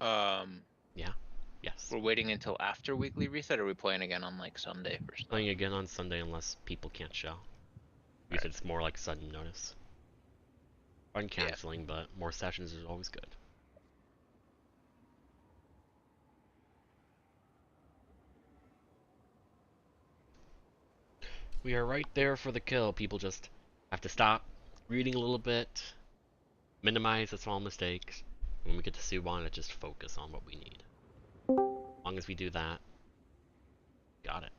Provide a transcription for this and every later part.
Yeah. Yes. We're waiting until after weekly reset, or are we playing again on like Sunday for stuff? Playing again on Sunday unless people can't show. Because it's more like sudden notice. Fun canceling, but more sessions is always good. We are right there for the kill. People just have to stop reading a little bit, minimize the small mistakes. When we get to Suwon, just focus on what we need. As long as we do that, got it.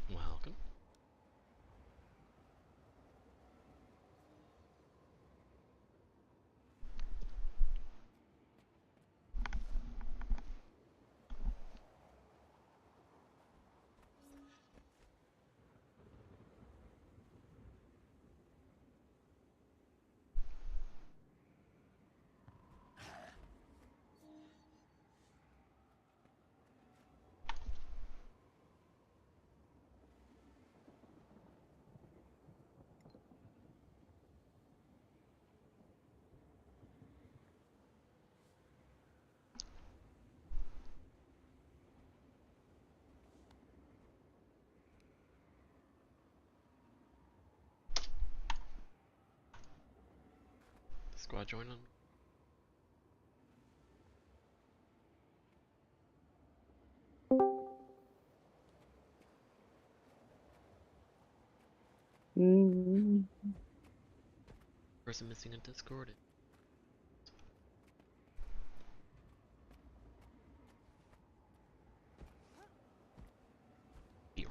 Welcome. Squad join on. Person missing in Discord. Here.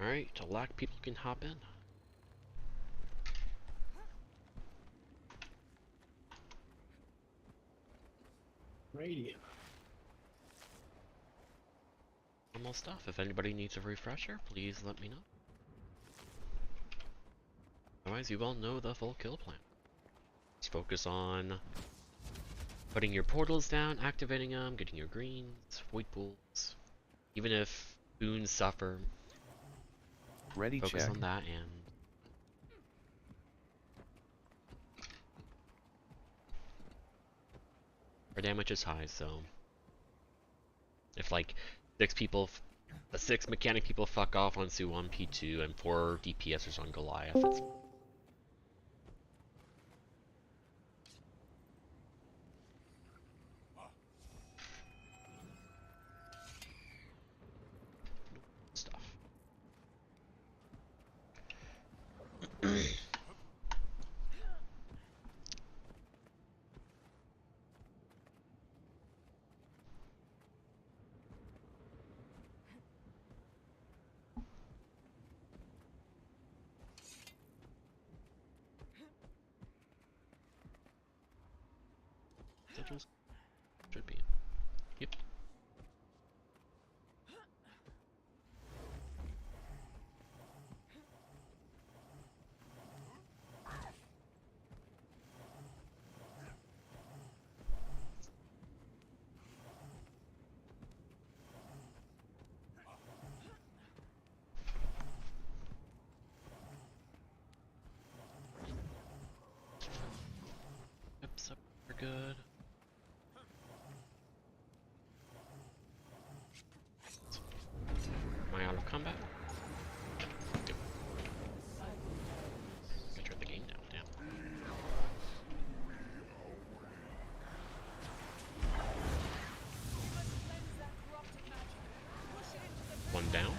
Alright, to lock people can hop in. Radio. Normal stuff. If anybody needs a refresher, please let me know. Otherwise, you all know the full kill plan. Just focus on putting your portals down, activating them, getting your greens, void pools. Even if boons suffer, Ready focus check. on that and our damage is high, so if like 6 people, the 6 mechanic people fuck off on Suwon P2 and 4 DPSers on Goliath, it's stuff. Sigils should be. Yep. Yep, so we're good. One down.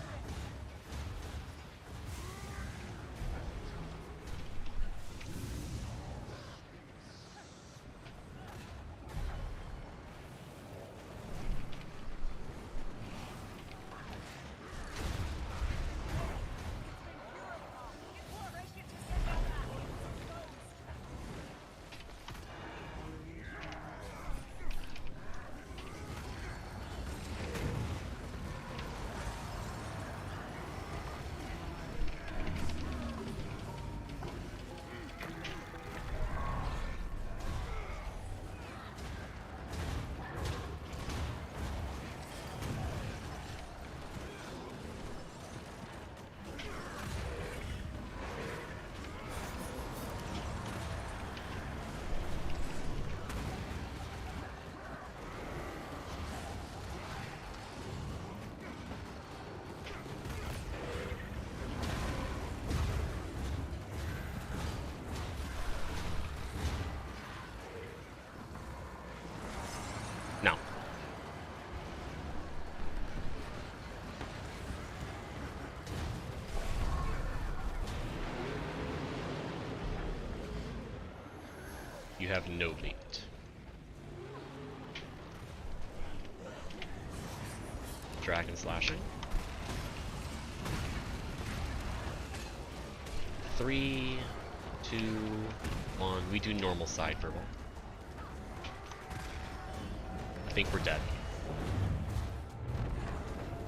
No. You have no lead. Dragon slashing. 3, 2, 1. We do normal side verbal. I think we're dead.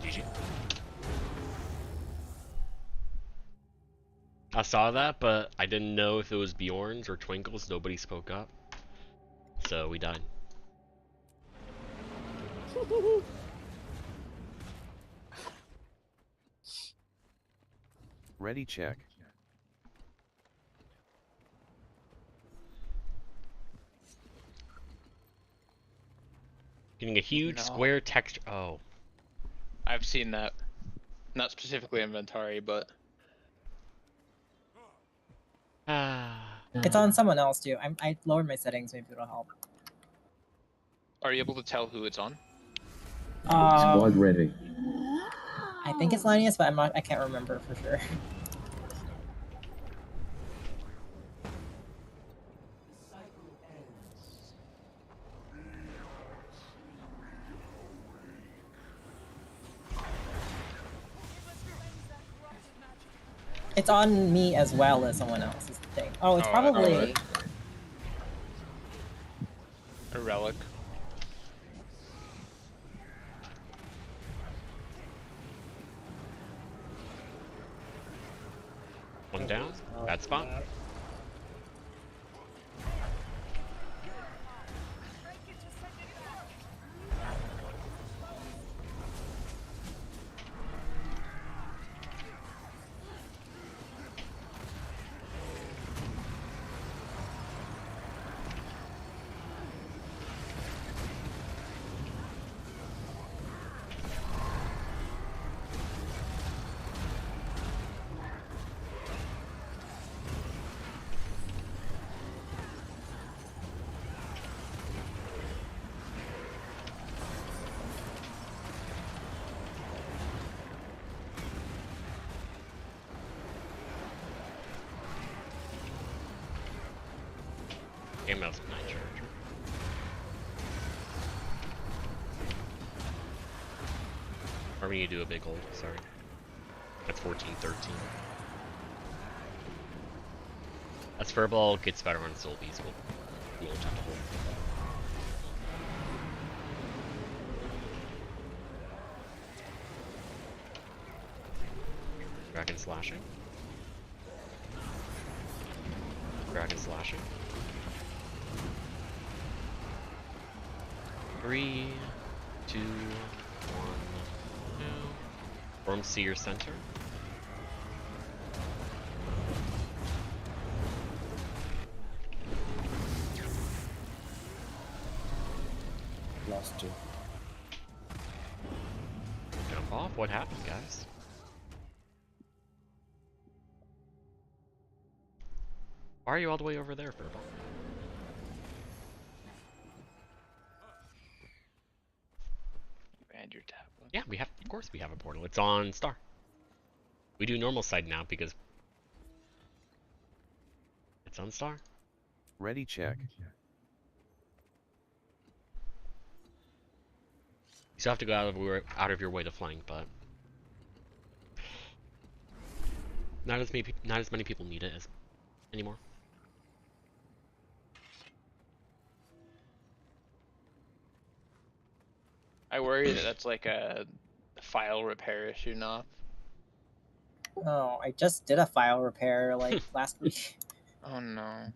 GG. I saw that, but I didn't know if it was Bjorn's or Twinkle's. Nobody spoke up. So we died. Ready check. Getting a huge No. square texture. Oh. I've seen that. Not specifically inventory, but It's on someone else too. I lowered my settings. Maybe it'll help. are you able to tell who it's on? Squad ready. I think it's Linus, but I'm not. I can't remember for sure. It's on me as well as someone else is the thing. Oh, it's probably. alright. A relic. One down. Bad spot. Game mouse 9 charger. Or we need to do a big hold, sorry. That's 14, 13. As Furball gets better on Sylvies, we'll attempt to hold. Dragon slashing. Dragon slashing. 3, 2, 1, 2. Form Seer Center. Lost 2. Jump off. What happened, guys? Why are you all the way over there, Furball? And your tablet. Yeah, we have. Of course, we have a portal. It's on Star. We do normal side now because it's on Star. Ready check. You still have to go out of your way to flank, but not as many people need it as anymore. I worry that that's like a file repair issue, not. Oh, I just did a file repair like last week. Oh no.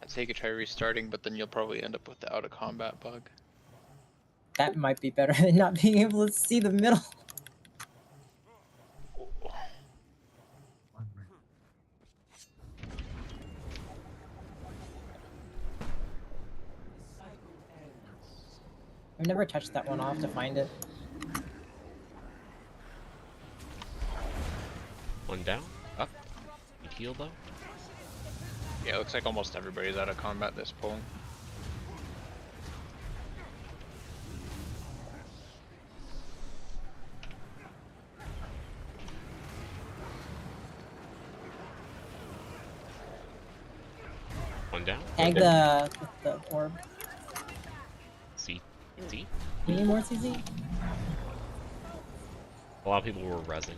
I'd say you could try restarting, but then you'll probably end up with the out of combat bug. That might be better than not being able to see the middle. I've never touched that one. I'll have to find it. One down, up. Need heal though. Yeah, it looks like almost everybody's out of combat this pull. One down. Tag the orb. C. You need more CZ? A lot of people were rezzing.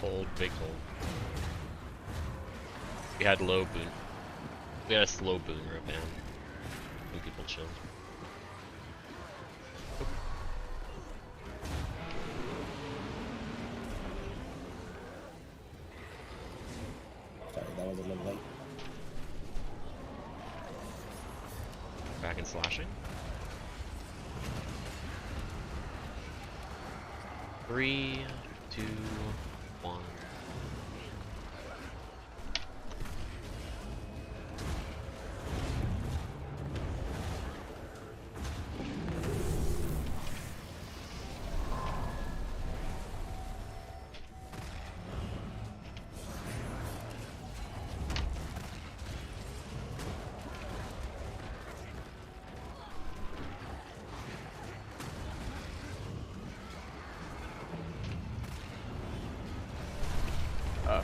Hold, big hold. We had low boon. We had a slow boon rip in. When people chilled. Sorry, that was a little late. Back in slashing. 3, 2, 1.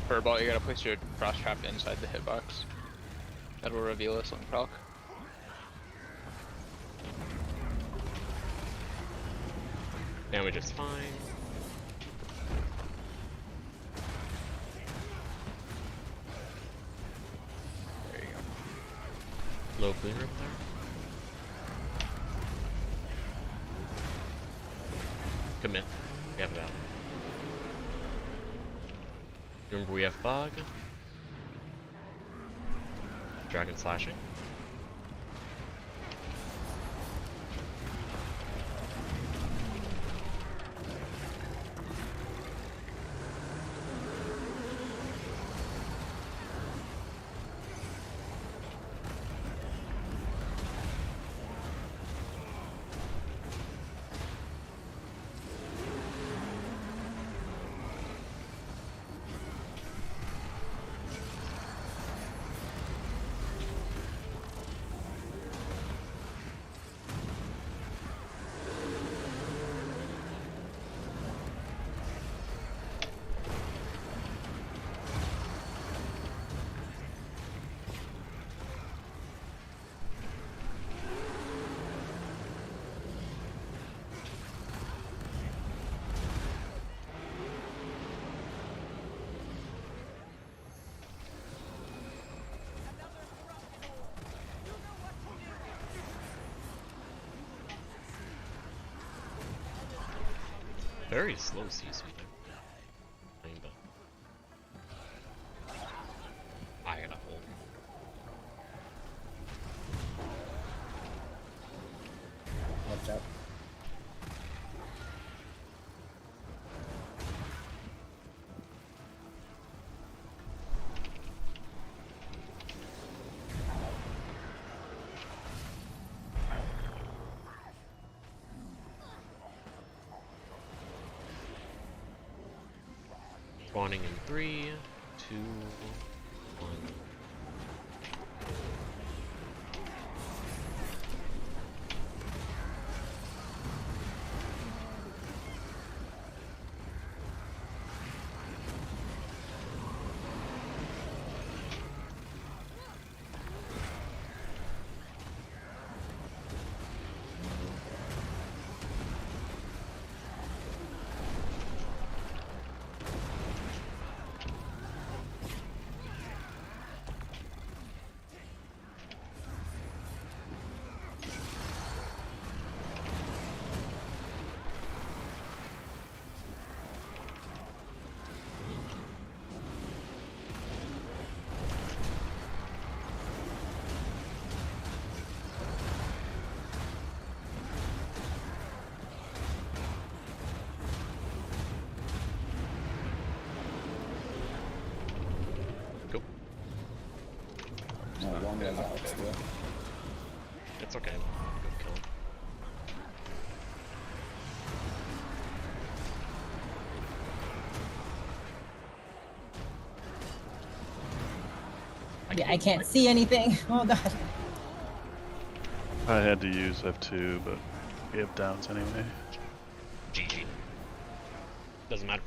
Furball, you gotta place your frost trap inside the hitbox. That'll reveal us on proc. Damage is fine. There you go. Low boon rip there. Commit. We have it out. Remember we have bug. Dragon slashing. Very slow CC there. Kinda. I gotta hold. Watch out. Spawning in 3, 2, 1. Go. No, one was out still. It's okay. Go kill him. Yeah, I can't see anything. Oh god. I had to use F2, but we have downs anyway. GG. Doesn't matter.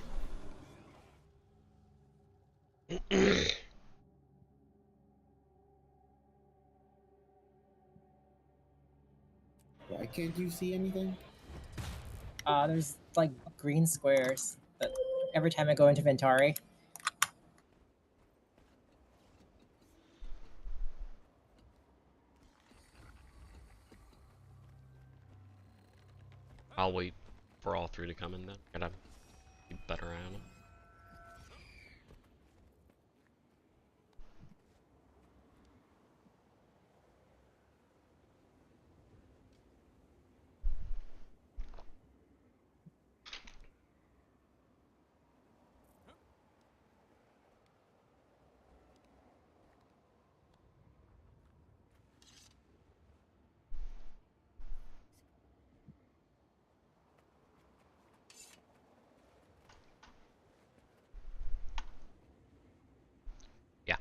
Why can't you see anything? There's like green squares that every time I go into Ventari. I'll wait for all 3 to come in then. Gotta be better at them. Yeah.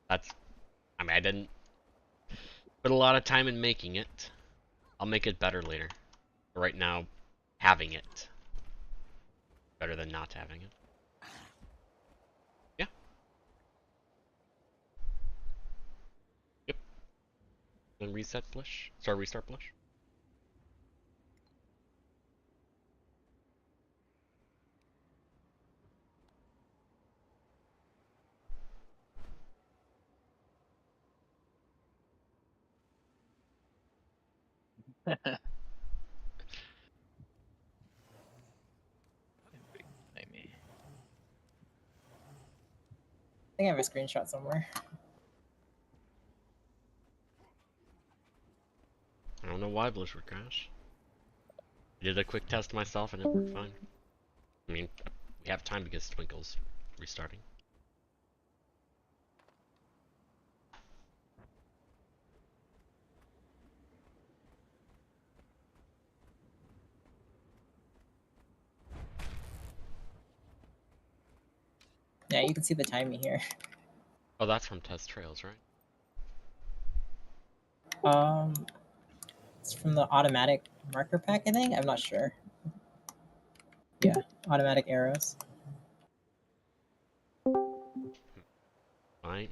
I mean, I didn't put a lot of time in making it. I'll make it better later. But right now, having it. Better than not having it. Yeah. Yep. Then reset flush. Sorry, restart flush. Maybe. I think I have a screenshot somewhere. I don't know why Blish would crash. I did a quick test myself and it worked fine. I mean, we have time because Twinkle's restarting. Yeah, you can see the timing here. Oh, that's from Test Trails, right? It's from the automatic marker pack, I think. I'm not sure. Yeah, automatic arrows. Mine.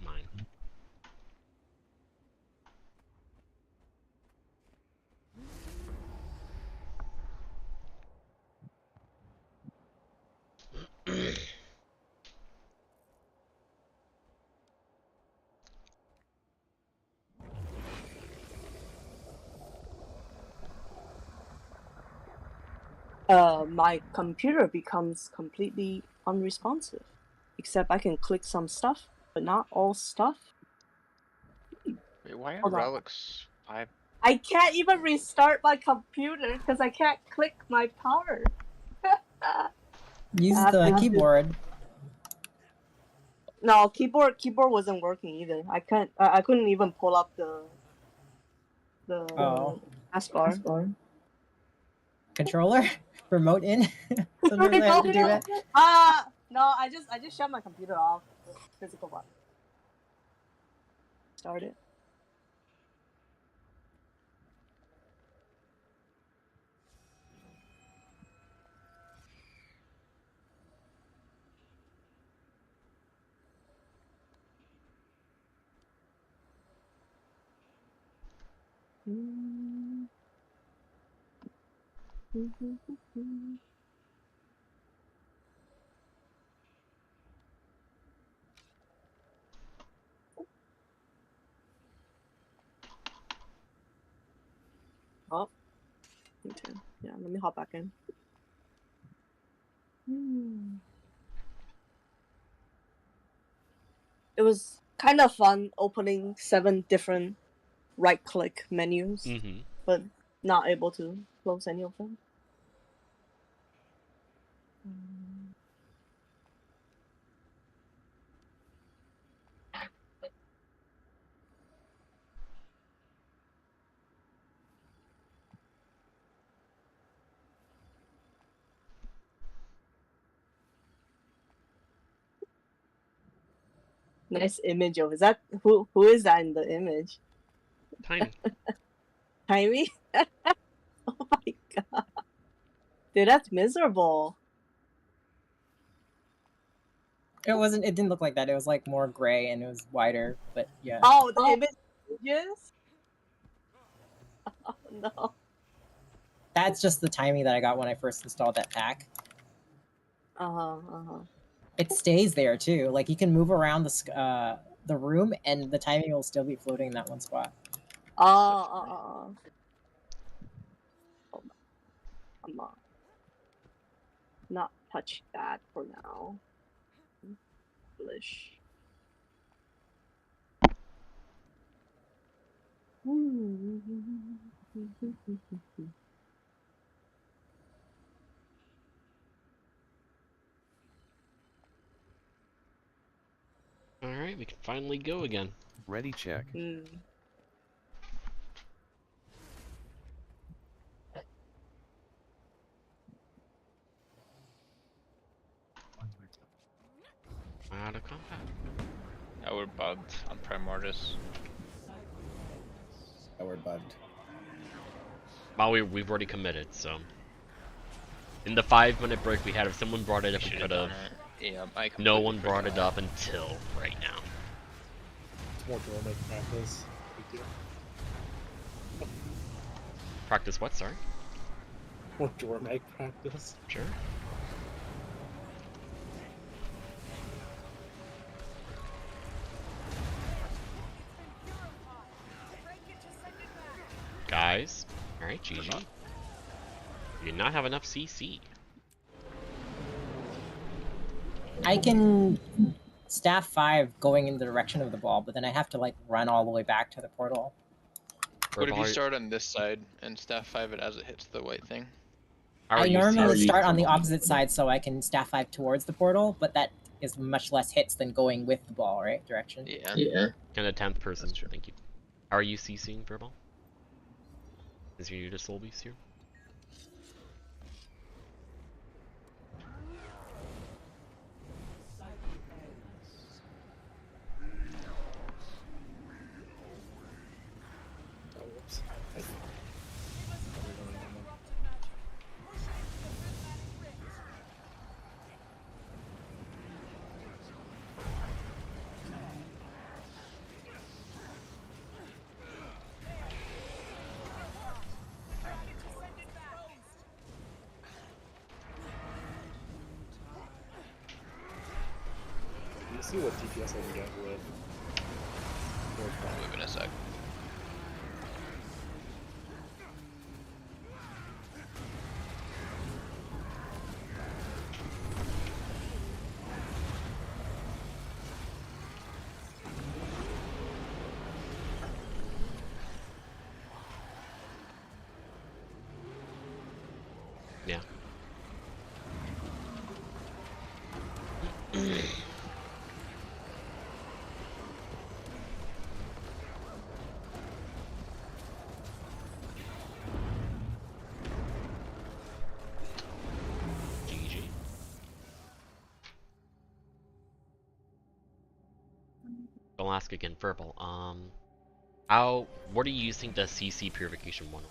my computer becomes completely unresponsive. Except I can click some stuff, but not all stuff. Wait, why are Hold on. relics 5? I can't even restart my computer because I can't click my power. Use I the have to- keyboard. No, keyboard wasn't working either. I couldn't even pull up the Oh. taskbar. Controller? Remote in? Sometimes I have to do that. No, I just shut my computer off. The physical button. Start it. Oh, okay. Yeah, let me hop back in. It was kind of fun opening 7 different right-click menus, Mm-hmm. but not able to close any of them. Nice image of. Is that who is that in the image? Tiny. Tiny? Oh my god. Dude, that's miserable. It didn't look like that. It was like more gray and it was wider, but yeah. Oh, the image images? Oh no. That's just the timing that I got when I first installed that pack. Uh-huh. It stays there too. Like you can move around the room and the timing will still be floating in that one spot. Hold on. I'm not touch that for now. English. Alright, we can finally go again. Ready check. Out of combat. Yeah, we're bugged on Primordius. Oh, we're bugged. Well, we've already committed, so. In the 5-minute break we had, if someone brought it up, we Should've could have. done it. Yeah, I No completely one brought it forgot. up until right now. It's more dormant practice. Big deal. Practice what, sorry? More dormant practice. Sure. Guys, alright, GG. You did not have enough CC. I can staff 5 going in the direction of the ball, but then I have to like run all the way back to the portal. What if you start on this side and staff 5 it as it hits the white thing? I normally CC? start on the opposite side so I can staff 5 towards the portal, but that is much less hits than going with the ball, right? Direction. Yeah. And a 10th person, thank you. How are you CCing, Verbal? Is you the Soul Beast here? Oh, whoops. You see what DPS I can get with I'll move in a sec. Yeah. GG. Don't ask again, verbal. What are you using the CC purification one on?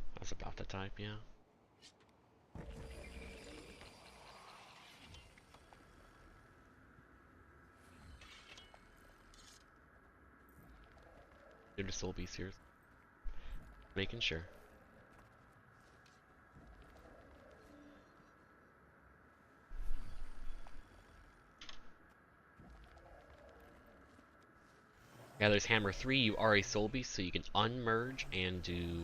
I was about to type, yeah. Good to still be serious. Making sure. Yeah, there's Hammer 3, you are a Soul Beast, so you can unmerge and do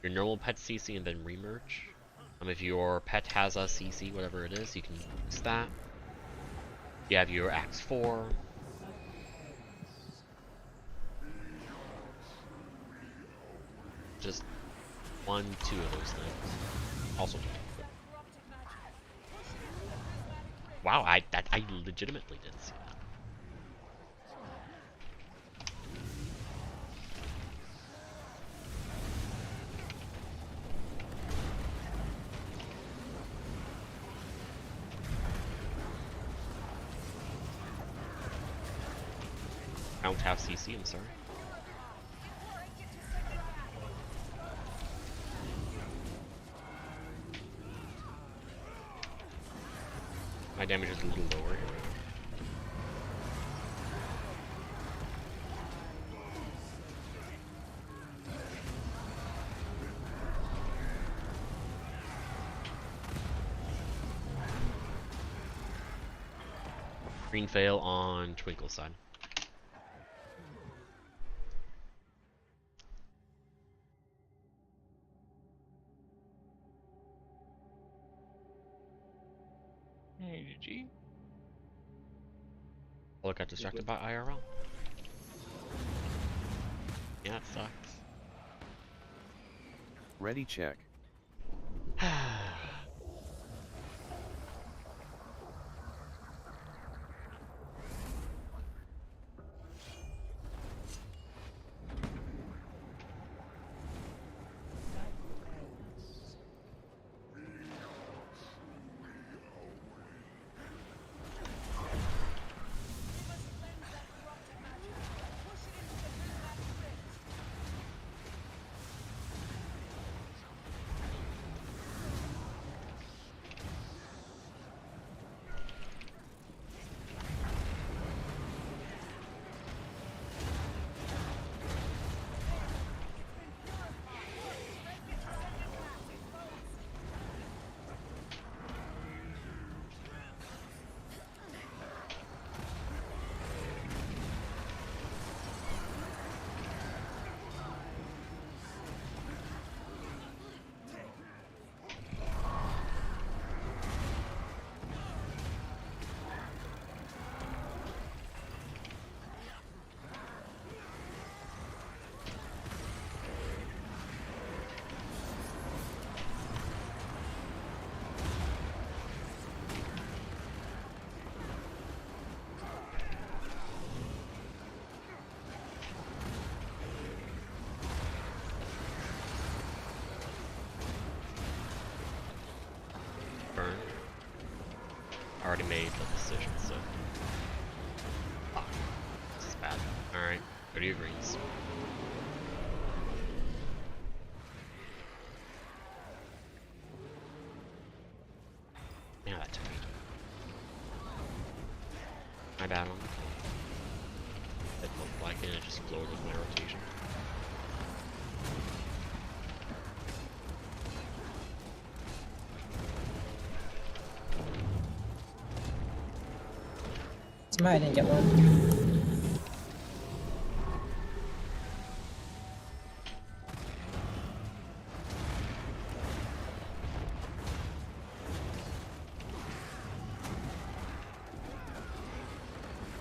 your normal pet CC and then remerge. If your pet has a CC, whatever it is, you can use that. You have your Axe 4. Just 1, 2 of those things. Also. Wow, I legitimately didn't see that. I don't have CC, I'm sorry. My damage is a little lower here. Green fail on Twinkle's side. GG. Oh, got distracted by IRL. Yeah, it sucks. Ready check. Burn. Already made the decision, so. Fuck. This is bad. Alright, go to your greens. Yeah, that took me. My bad on the call. It looked like it, it just floored with my rotation. Somehow I didn't get one.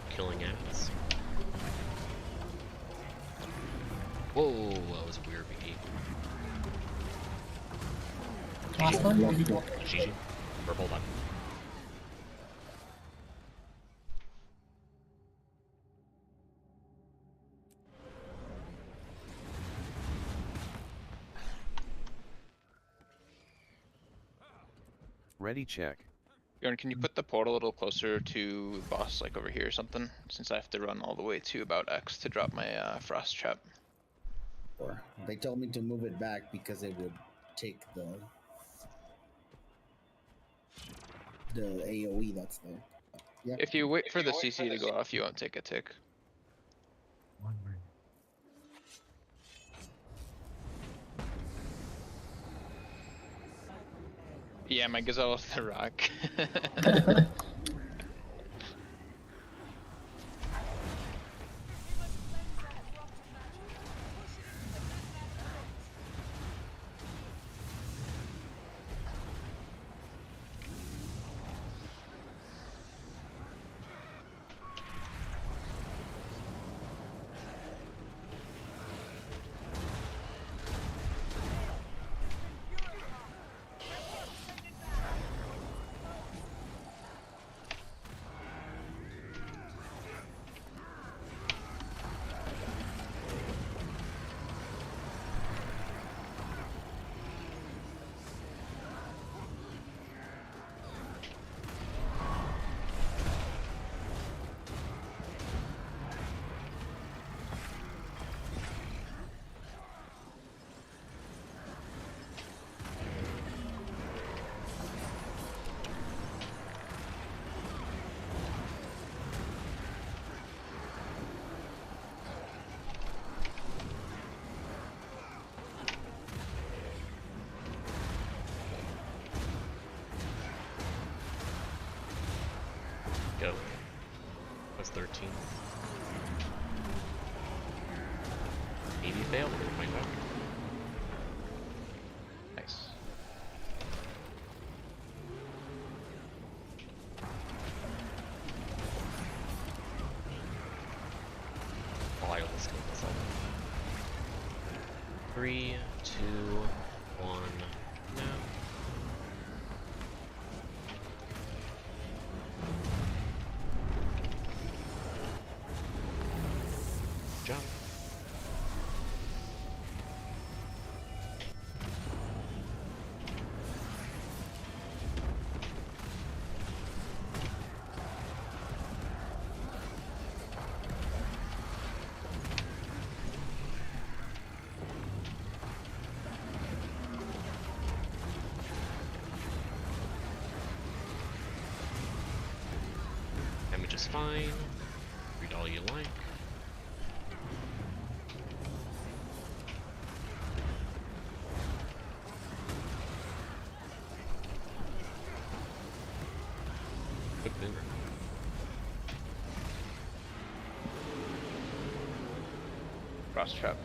Killing ants. Whoa, that was a weird beat. Last one? GG. Purple button. Ready check. Bjorn, can you put the portal a little closer to the boss, like over here or something? Since I have to run all the way to about X to drop my frost trap. Or they told me to move it back because it would take the AOE that's there. Yeah. If you wait for the CC to go off, you won't take a tick. Yeah, my gazelle is the rock. Go. That's 13. Maybe failed. Find out. Nice. Oh, I almost killed myself. 3, 2, 1. No. Jump. Damage is fine. Read all you like. Good maneuver. Frost trap.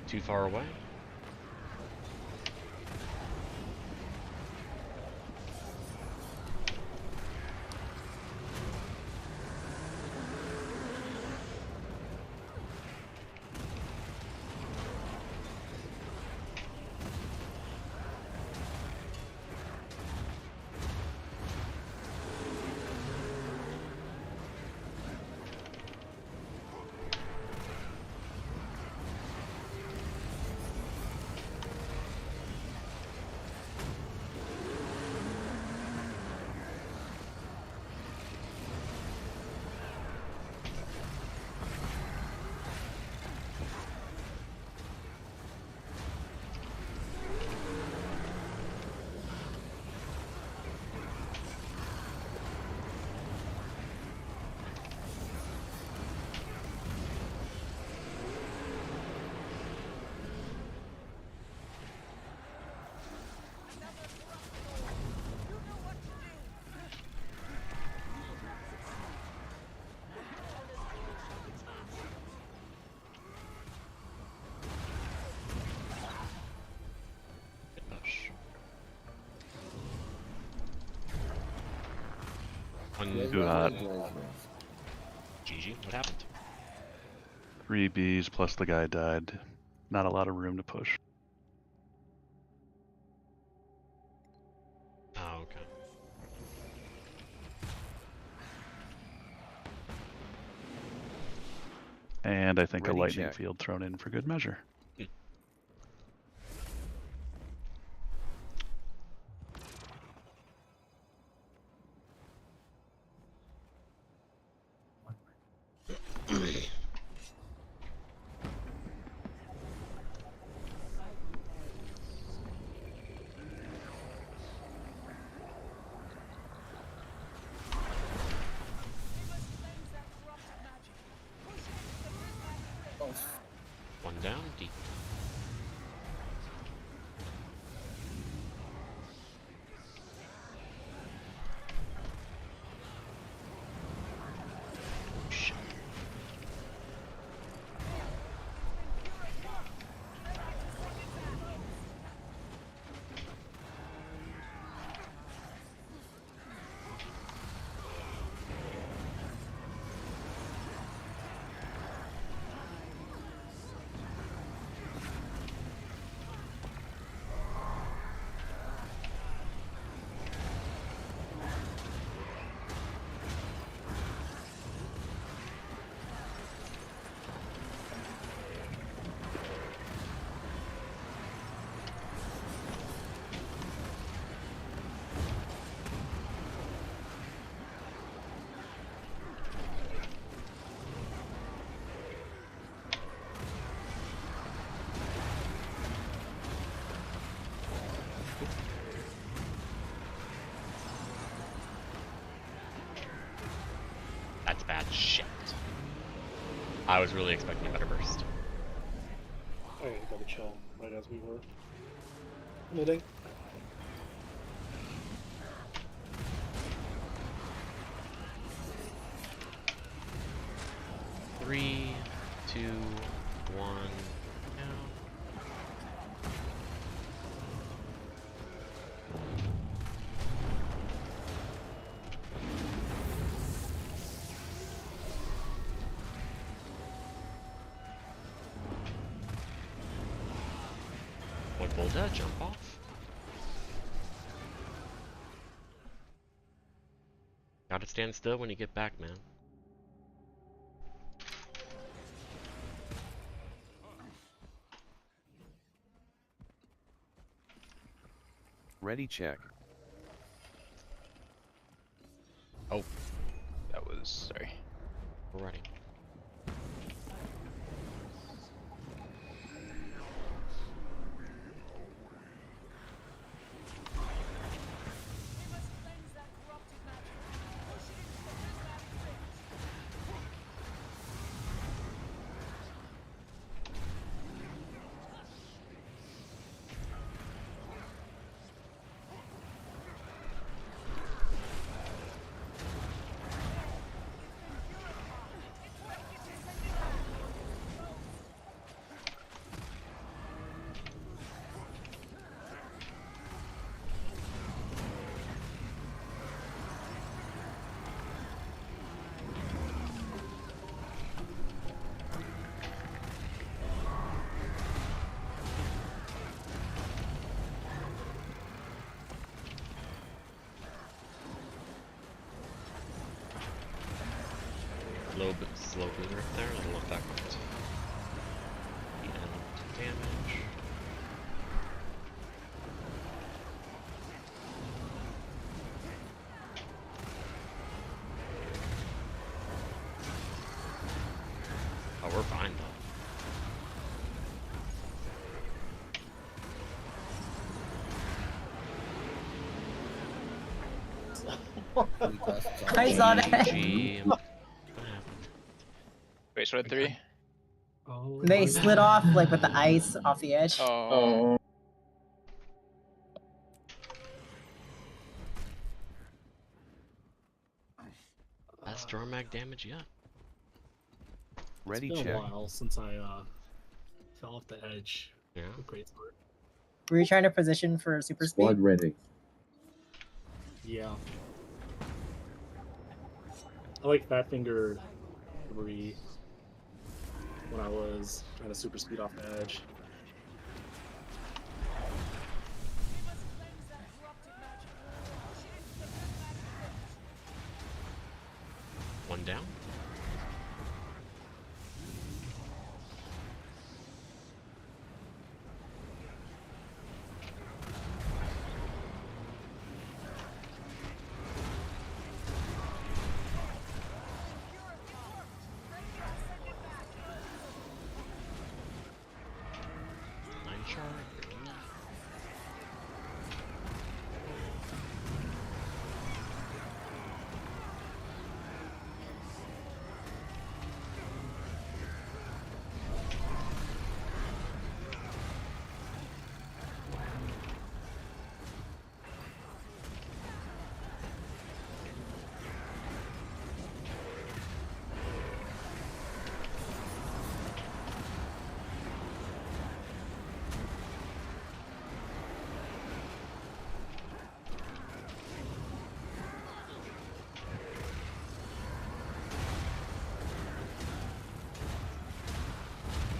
Too far away. Too hot. GG, what happened? 3 Bs plus the guy died. Not a lot of room to push. Oh, okay. And I think Ready, a lightning check. field thrown in for good measure. One down, deep. Shit. That's bad shit. I was really expecting a better burst. I gotta chill right as we were committing. Three, two, one, now. One Volta, jump off. Gotta stand still when you get back, man. Ready, check. Oh, That was sorry. we're ready. Slow booter up there, it'll affect the end damage. Oh, we're fine though. I saw that. GG. What happened? Wait, so at 3? Oh, They slid off like with the ice off the edge. Oh. Best draw mag damage yet. Ready, it's been check. a while since I fell off the edge. Yeah. Great start. Were you trying to position for super Squad speed? ready. Yeah. I like Fat Finger 3 when I was trying to super speed off the edge. One down.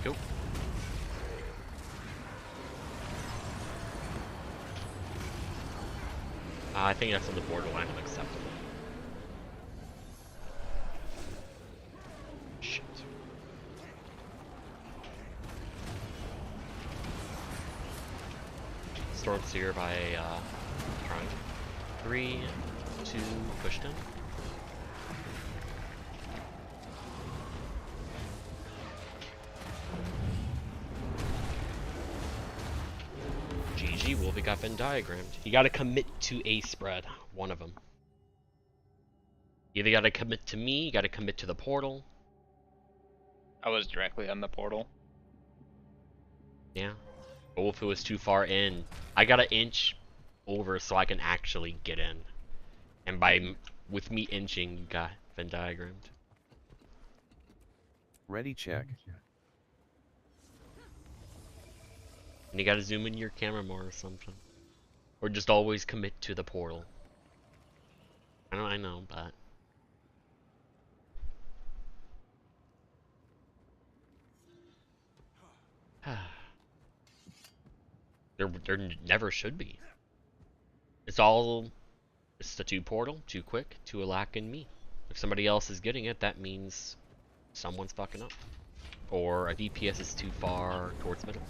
Go. I think that's on the borderline of acceptable. Shit. Storm Seer by trying. 3, 2, pushed him. GG, Wolfie got Venn diagrammed. You gotta commit to a spread, one of them. You either gotta commit to me, you gotta commit to the portal. I was directly on the portal. Yeah. But if it was too far in, I gotta inch over so I can actually get in. And with me inching, you got Venn diagrammed. Ready check. And you gotta zoom in your camera more or something. Or just always commit to the portal. I know, but... there never should be. It's the 2 portal, 2 quick, 2 Alak and me. If somebody else is getting it, that means someone's fucking up. Or a DPS is too far towards middle.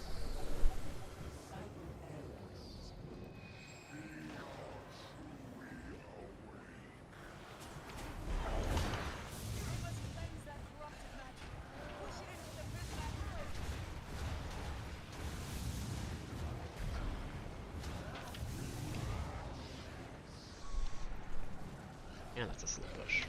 Yeah, that's a slow push.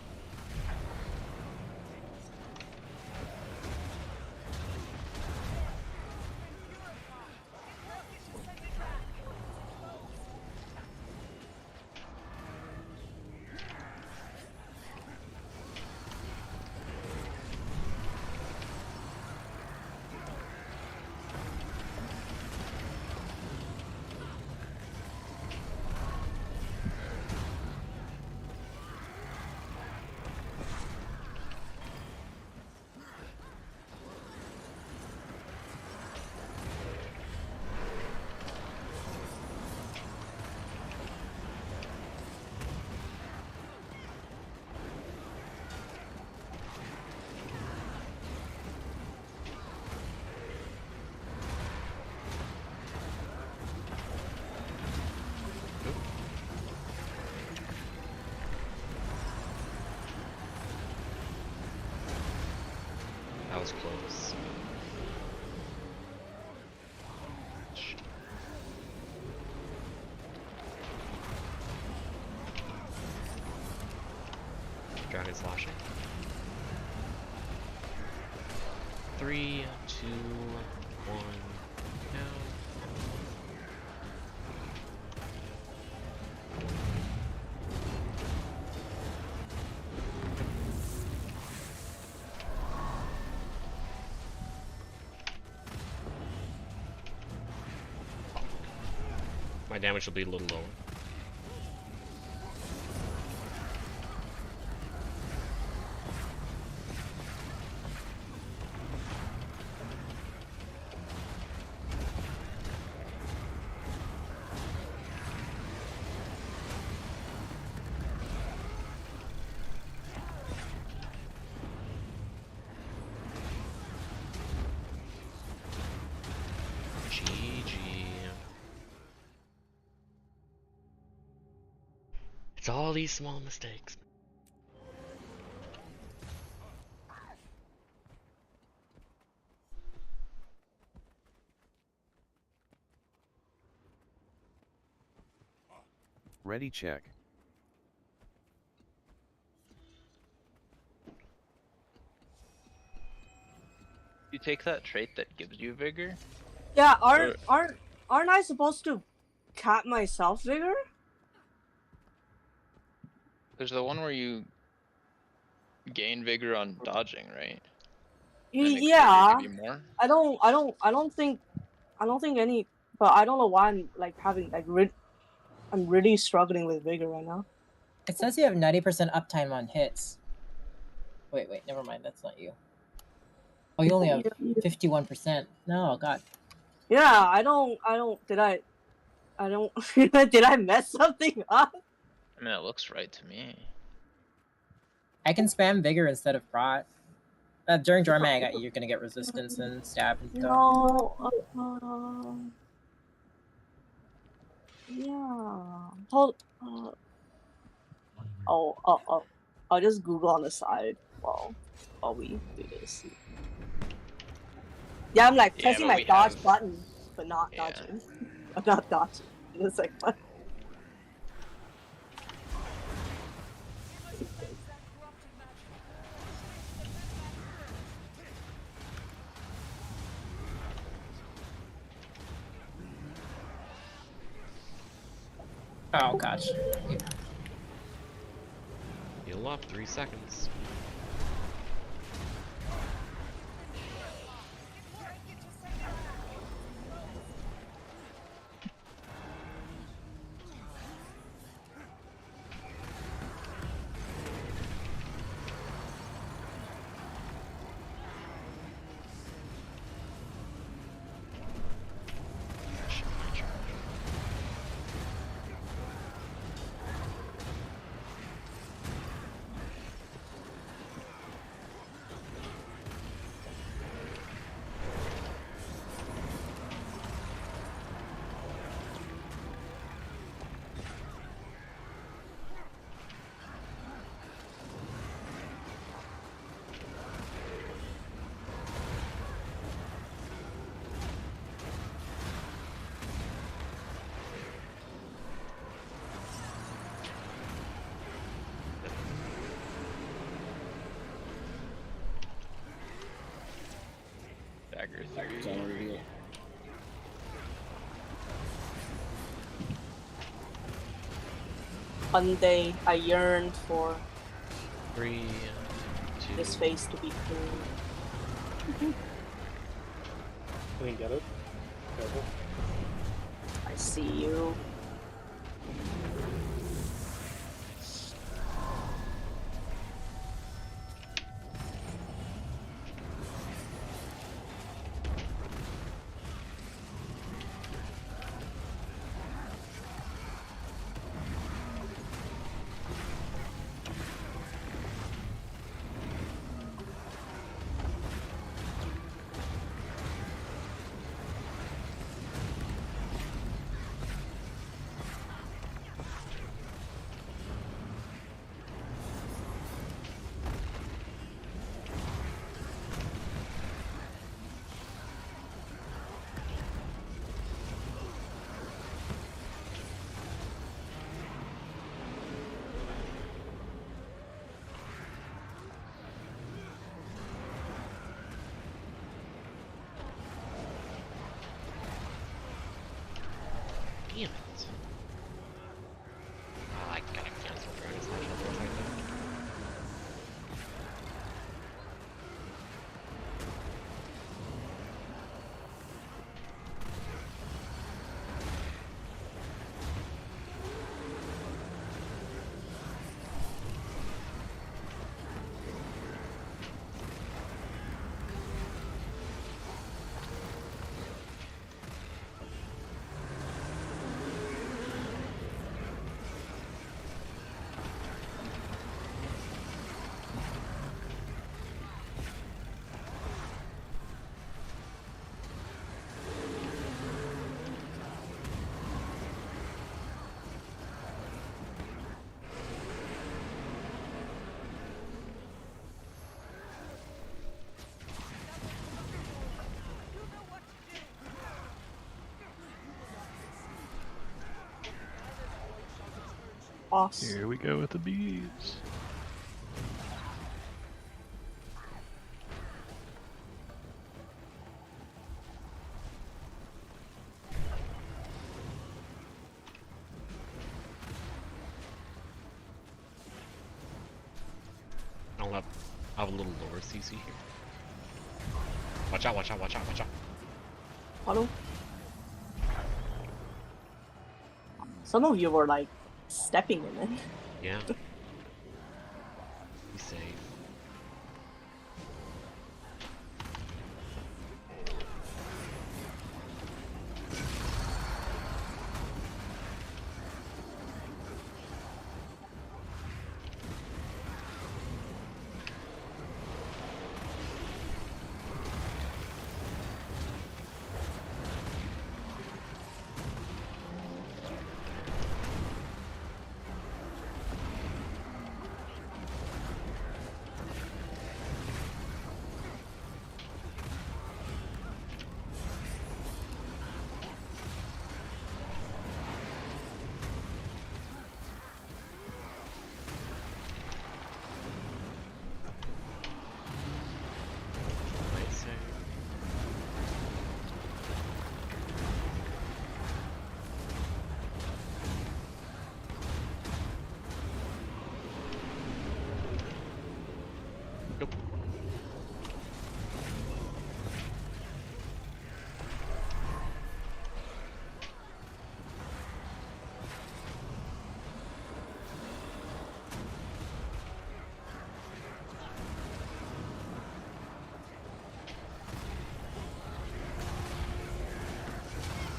That was close. Dragon slashing. 3, 2, 1, now. My damage will be a little lower. It's all these small mistakes. Ready check. You take that trait that gives you vigor? Yeah, Or- aren't I supposed to cap myself vigor? There's the one where you gain vigor on dodging, right? Y- And it makes yeah. vigor give you more? I don't think any, but I don't know why I'm like having like I'm really struggling with vigor right now. It says you have 90% uptime on hits. Wait, never mind. That's not you. Oh, you only have 51%. No, God. Yeah, I don't. Did I did I mess something up? I mean, it looks right to me. I can spam vigor instead of prot. During Jormag, you're gonna get resistance and stab and go. No. Yeah. Hold. I'll just Google on the side while we do this. Yeah, I'm like Yeah, pressing but my we dodge have- button, but not Yeah. dodging. I'm not dodging. It's like what? Oh gosh. Heal up, 3 seconds. Dagger It's all 3. revealed. One day I yearned for 3, 2. this face to be clean. I didn't get it. Careful. I see you. Damn it. I gotta cancel Dragon Slash over attack there. boss. Here we go with the bees. I'll have a little lower CC here. Watch out, watch out, watch out, watch out. Follow. Some of you were like stepping in it. Yeah. Be safe.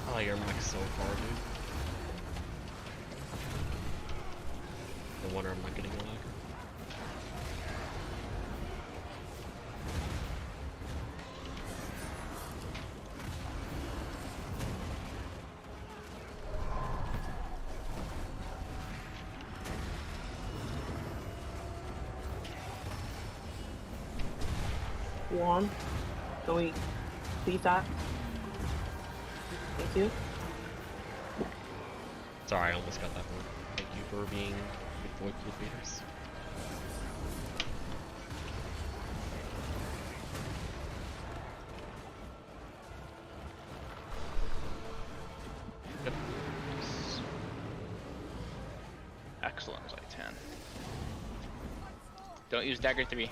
Oh, your mech's so far, dude. No wonder I'm not getting a lag. One. Can we leave that? Thank you. Sorry, I almost got that one. Thank you for being good void leaders. Yep. Excellent, it's like 10. Don't use dagger 3.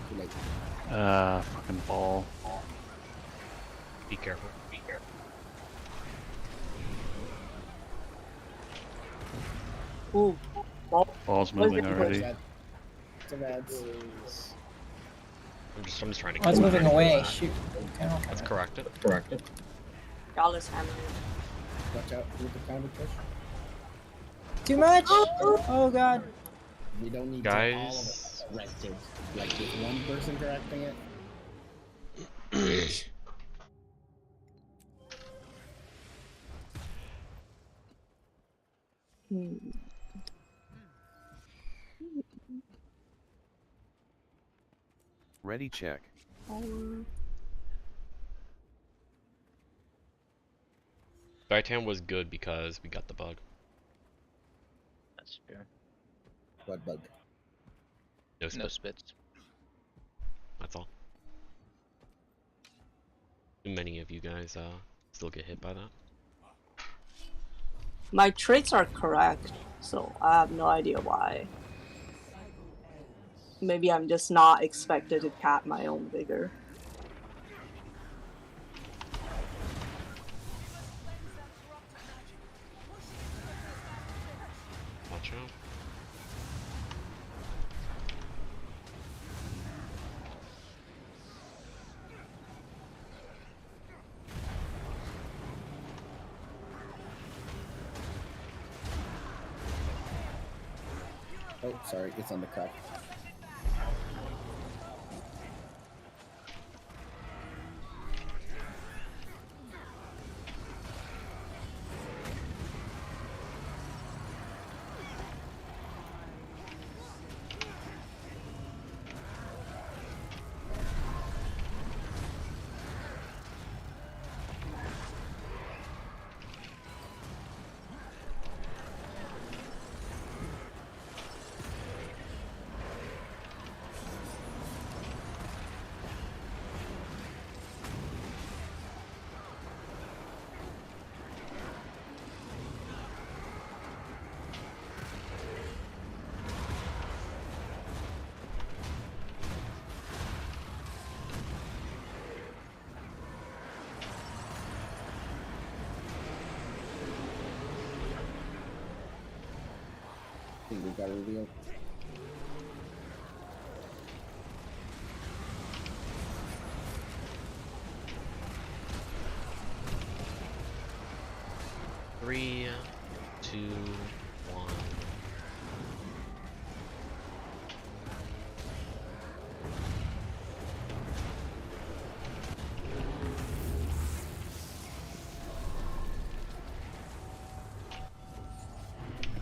Too late. Fucking ball. Be careful. Be careful. Ooh. Ball. Ball's Where's moving the- already. It's a bad. I'm just trying to. Oh, it's moving away. Shoot. Let's correct it. Gallus hammer. Watch out with the counter push. Too much? Oh god. We don't need Guys. to all of us corrected. Like just one person correcting it. Ready check. Ditan was good because we got the bug. That's fair. What bug? No spit. No spits. That's all. Too many of you guys still get hit by that. My traits are correct, so I have no idea why. Maybe I'm just not expected to cap my own vigor. Watch out. Oh, sorry, it's on the cup. think we got revealed. Three, two, one.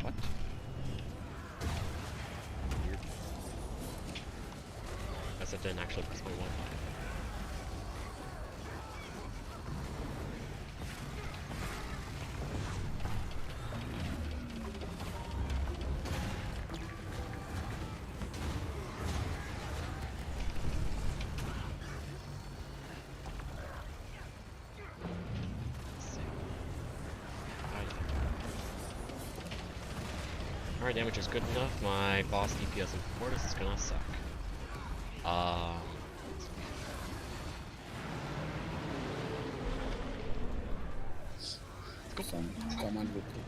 What? Weird. Guess I didn't actually press my one. Alright, damage is good enough. My boss DPS and Mortis is gonna suck. Let's go. Someone with it.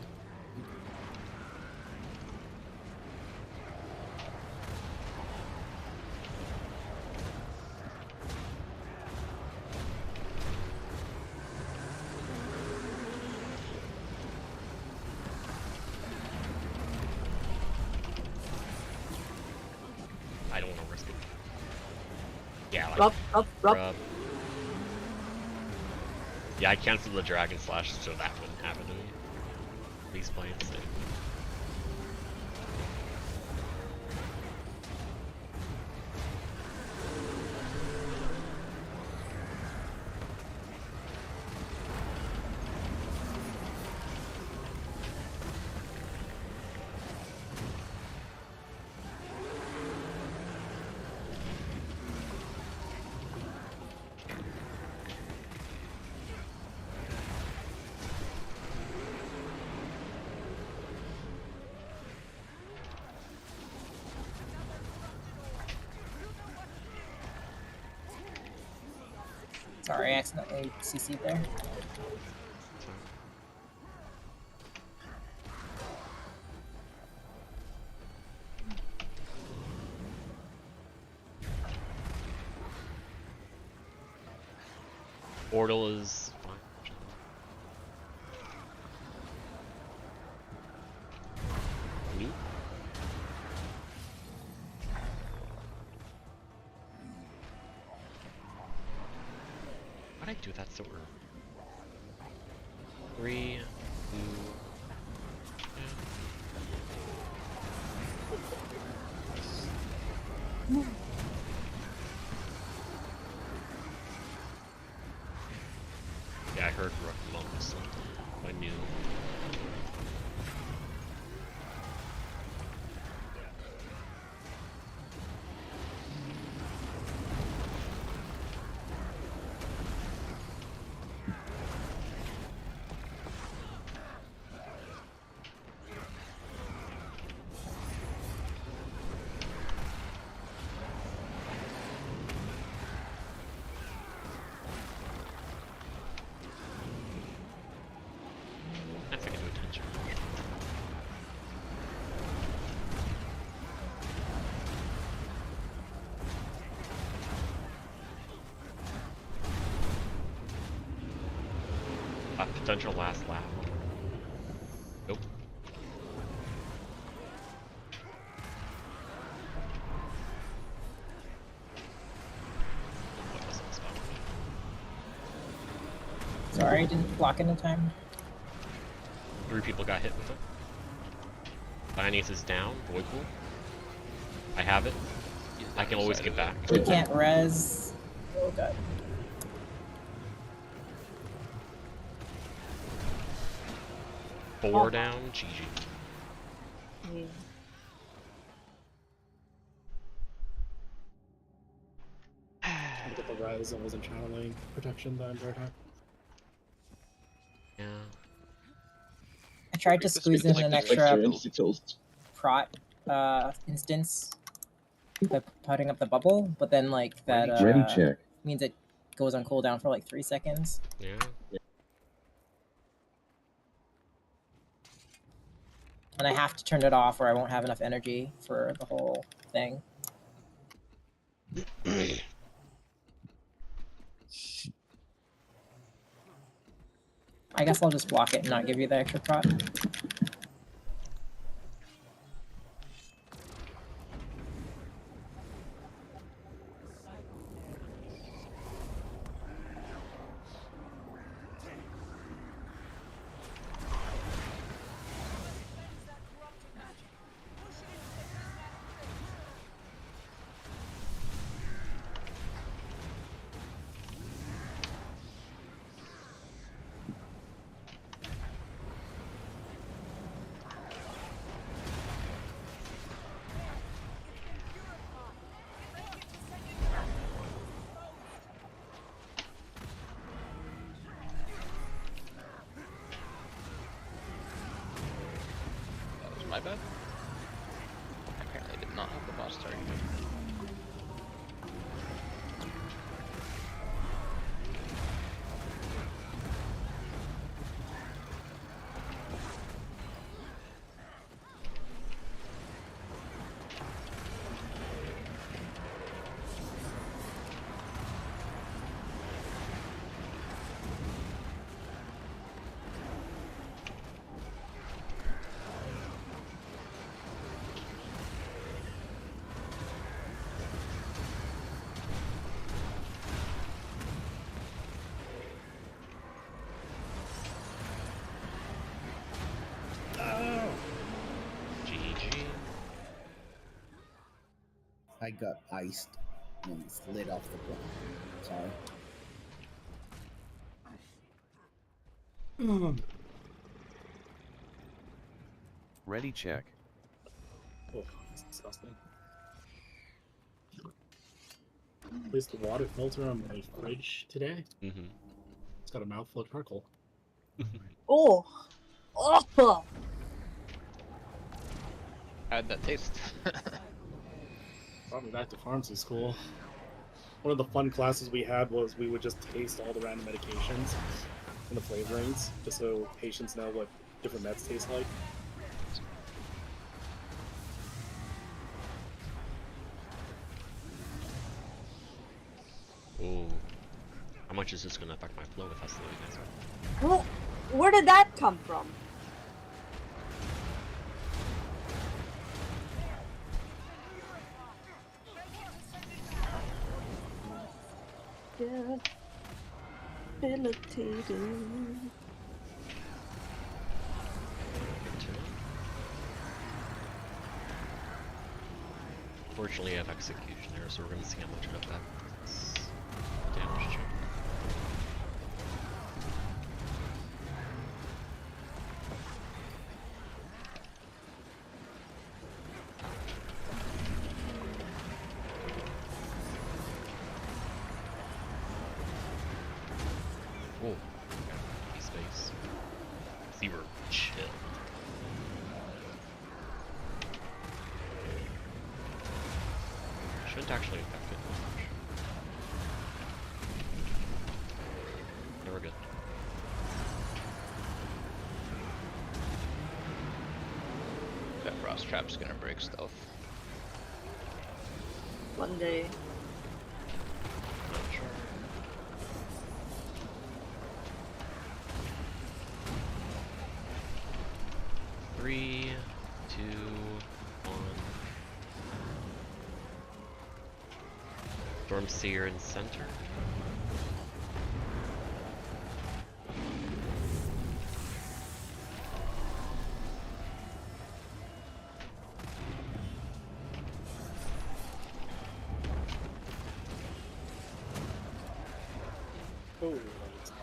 I don't want to risk it. Yeah, like, Rub. Yeah, I canceled the Dragon Slash so that wouldn't happen to me. Please play it safe. Sorry, I accidentally CC'd there. Portal is fine. Loot. Why'd I do that so early? 3, 2, yeah. Yeah, I heard Rook Lump, so I knew. If I can do attention. Potential last lap. Nope. What was that spot? Sorry, I didn't block in time. 3 people got hit with it. Dionysus is down. Void Pool. I have it. I can always get back. We can't res. Oh god. Four down. GG. Mm. I got the res and wasn't channeling protection the entire time. Yeah. I tried to This squeeze feels in an like the extra prot instance by putting up the bubble, but then like that Ready check. means it goes on cooldown for like 3 seconds. Yeah. And I have to turn it off or I won't have enough energy for the whole thing. I guess I'll just block it and not give you the extra prot. That was my bad. Apparently I did not have the boss target. GG. I got iced and slid off the ground. Sorry. Ready check. Oh, that's disgusting. At least the water filter on my fridge today. Mm-hmm. It's got a mouthful of charcoal. Oh! Oh! How'd that taste? Brought me back to pharmacy school. One of the fun classes we had was we would just taste all the random medications and the flavorings, just so patients know what different meds taste like. Ooh. How much is this gonna affect my flow if I slow you guys up? Well, where did that come from? Debilitating. Fortunately, I have execution there, so we're gonna see how much it affects damage check. Oh, space. Zero chill. Shouldn't actually affect it much. No, we're good. That frost trap's gonna break stealth. One day. Not sure. Three, two, one. Stormseer in center. Oh, that's fine.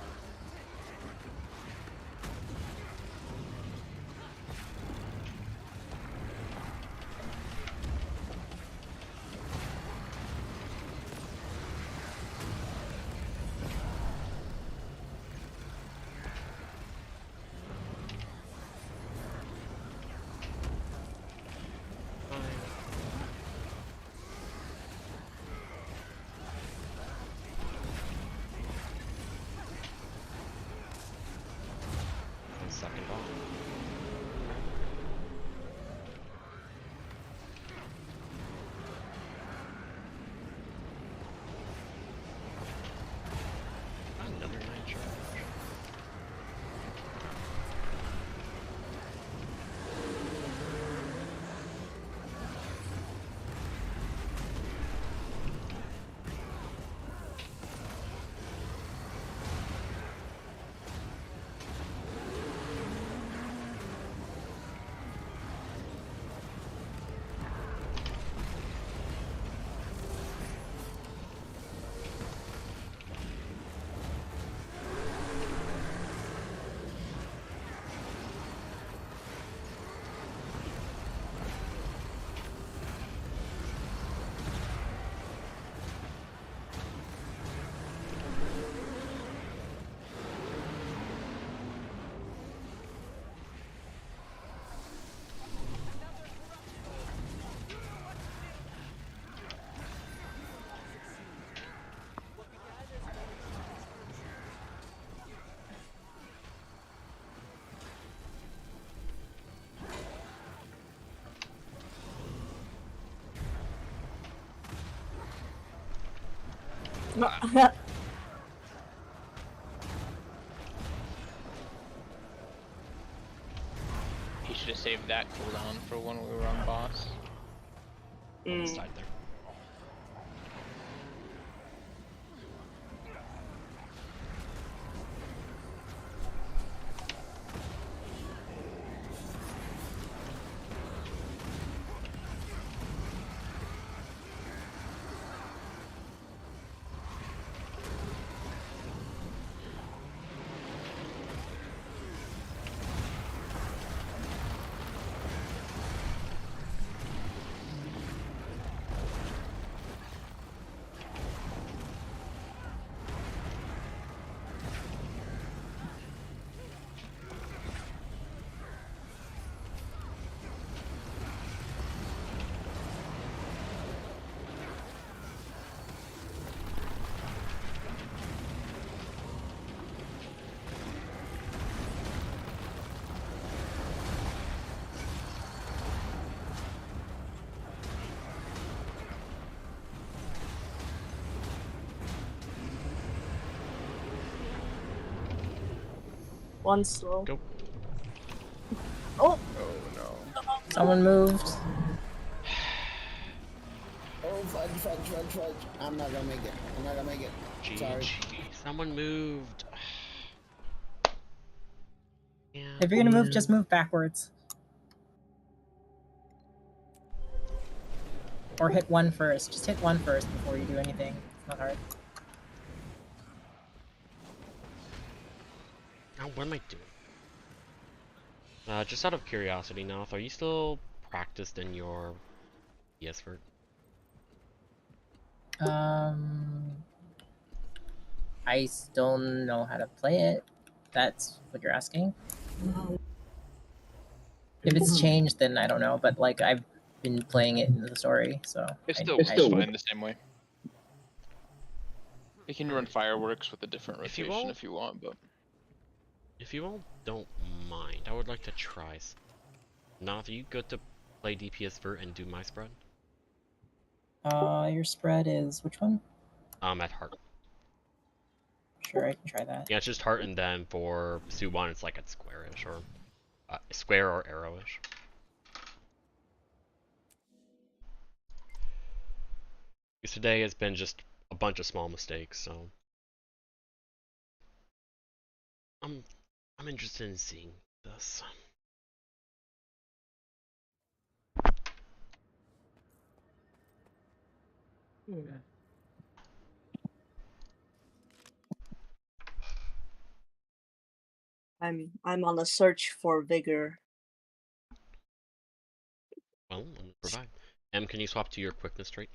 No. He should have saved that cooldown for when we were on boss. Mm. Side there. One slow. Go. Oh, Oh no. Someone moved. Oh, fudge. I'm not gonna make it. Sorry. GG. Someone moved. Yeah. If you're gonna move, just move backwards. Or hit one first. Just hit one first before you do anything. It's not hard. Now, what am I doing? Just out of curiosity, Noth, are you still practiced in your PS vert? I still know how to play it. That's what you're asking? If it's changed, then I don't know, but like I've been playing it in the story, so It's I- still, I- fine the same way. You can run fireworks with a different If you rotation won't- if you want, but If you all don't mind, I would like to try. Noth, are you good to play DPS vert and do my spread? Your spread is which one? At heart. Sure, I can try that. Yeah, it's just heart, and then for Suwon, it's like at square-ish, or square or arrow-ish. Because today has been just a bunch of small mistakes, so I'm interested in seeing this. I'm on a search for vigor. Well, let me provide. Can you swap to your quickness trait?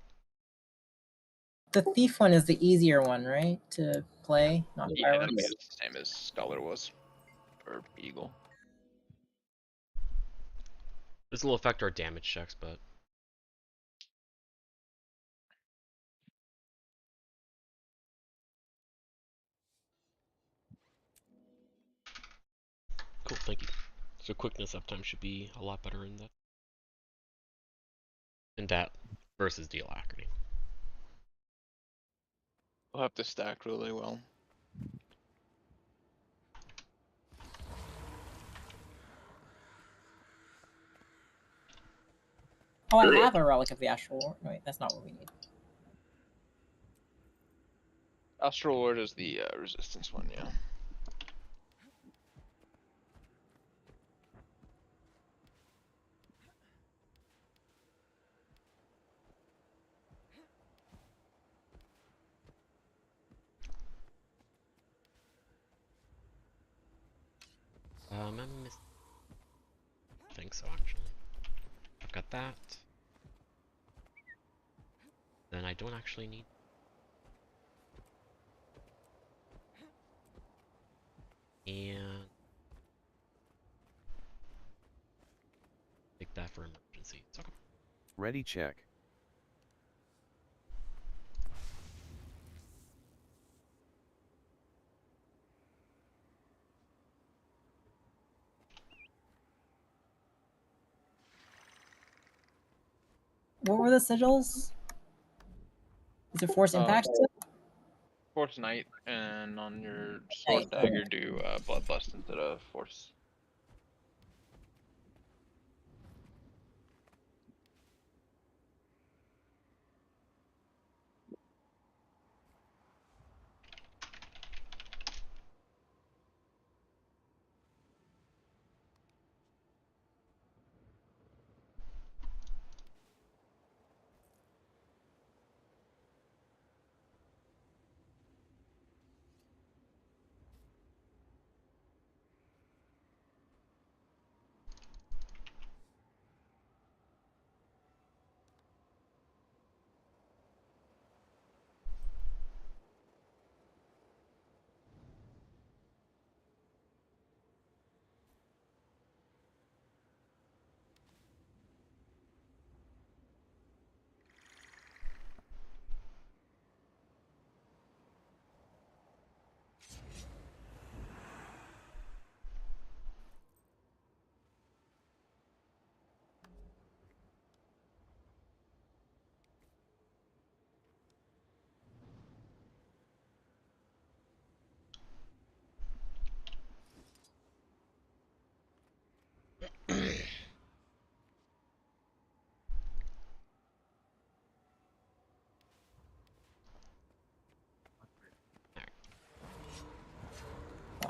The thief one is the easier one, right? To play, not yeah, fireworks. it's the same as Scholar was. Or Eagle. This will affect our damage checks, but cool, thank you. So quickness uptime should be a lot better in that. In that versus the alacrity. We'll have to stack really well. Oh, I have a relic of the astral war. No, wait, that's not what we need. Astral Ward is the resistance one, yeah. I think so, actually. I've got that. Then I don't actually need. And take that for emergency. It's okay. Ready check. What were the sigils? Is it force impact? Force Knight, and on your Sword Dagger do Bloodlust instead of Force.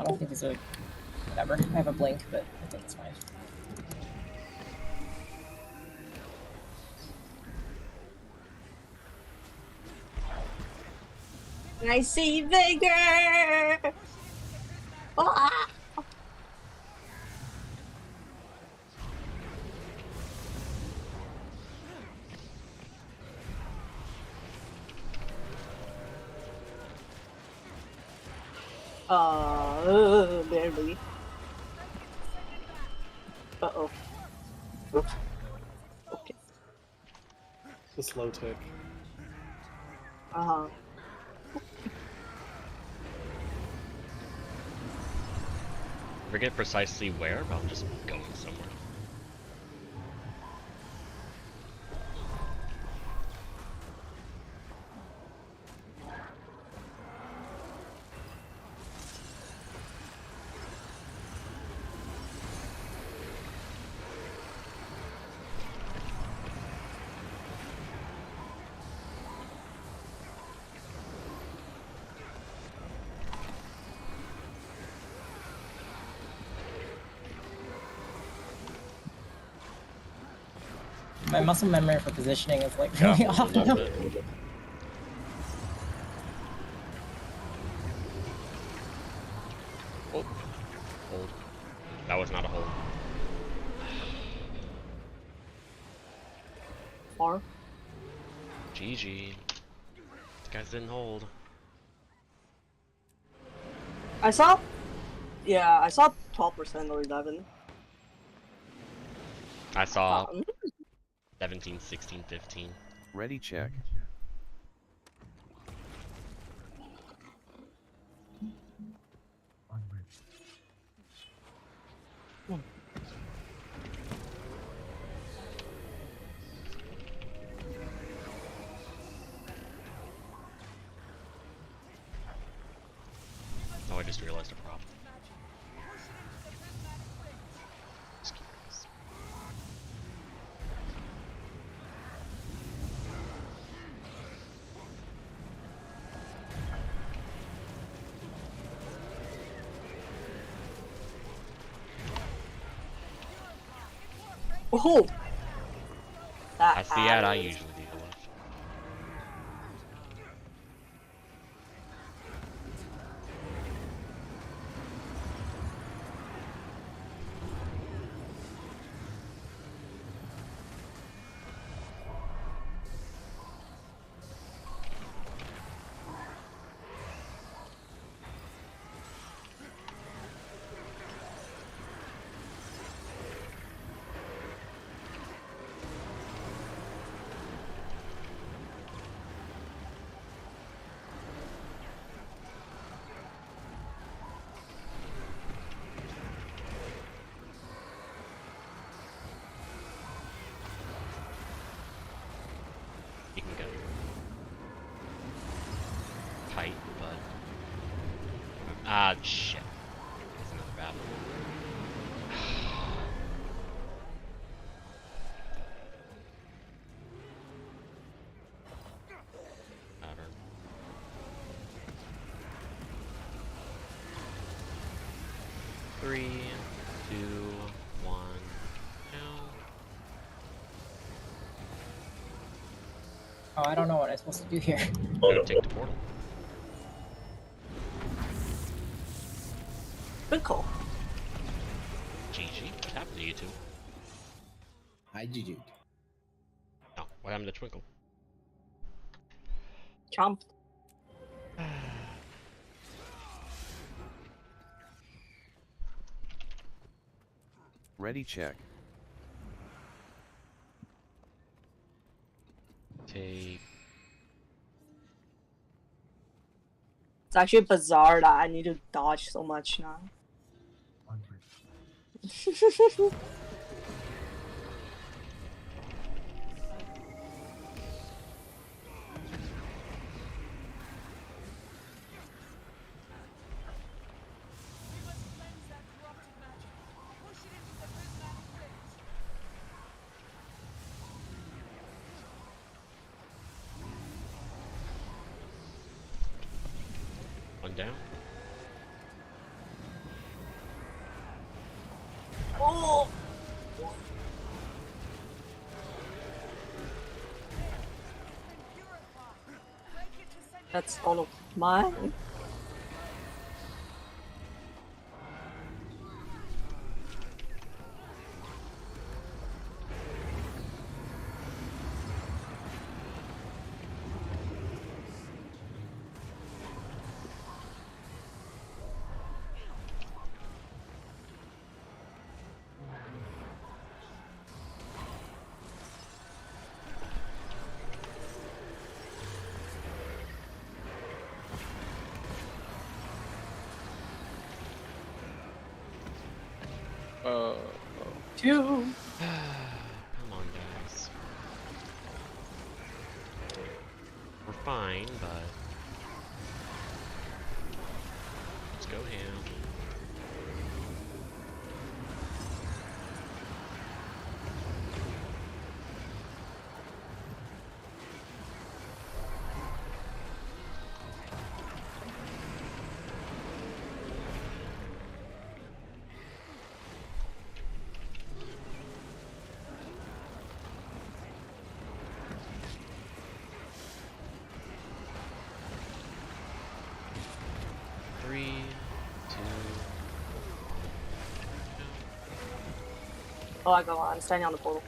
I don't think these are whatever. I have a blink, but I think it's fine. I see vigor. Ah! Barely. Uh-oh. Okay. The slow tick. Uh-huh. I forget precisely where, but I'm just going somewhere. My muscle memory for positioning is like Yeah, really a off little now. bit. Oh, hold. That was not a hold. Far. GG. These guys didn't hold. I saw 12% or 11. I saw Um, 17, 16, 15. Ready check. Oh, I just realized a problem. Excuse. oh! That's the ad I usually deal with. Ah, shit. That's another bad one. Pattern. Three, two, one, now. Oh, I don't know what I'm supposed to do here. Go take the portal. Twinkle. GG. What happened to you two? Hi, GG. Oh, what happened to Twinkle? Chomped. Ready check. Take. It's actually bizarre that I need to dodge so much now. One down. Oh! That's all of mine. Two. Come on, guys. We're fine, but let's go ham. Three, two. Oh, I go on. I'm standing on the portal.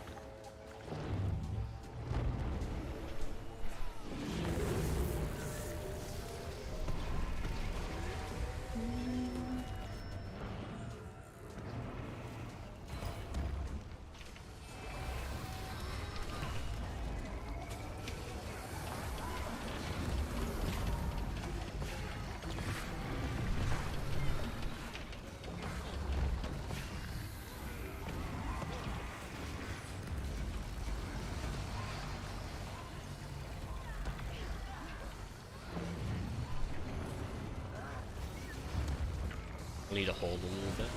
We need to hold a little bit.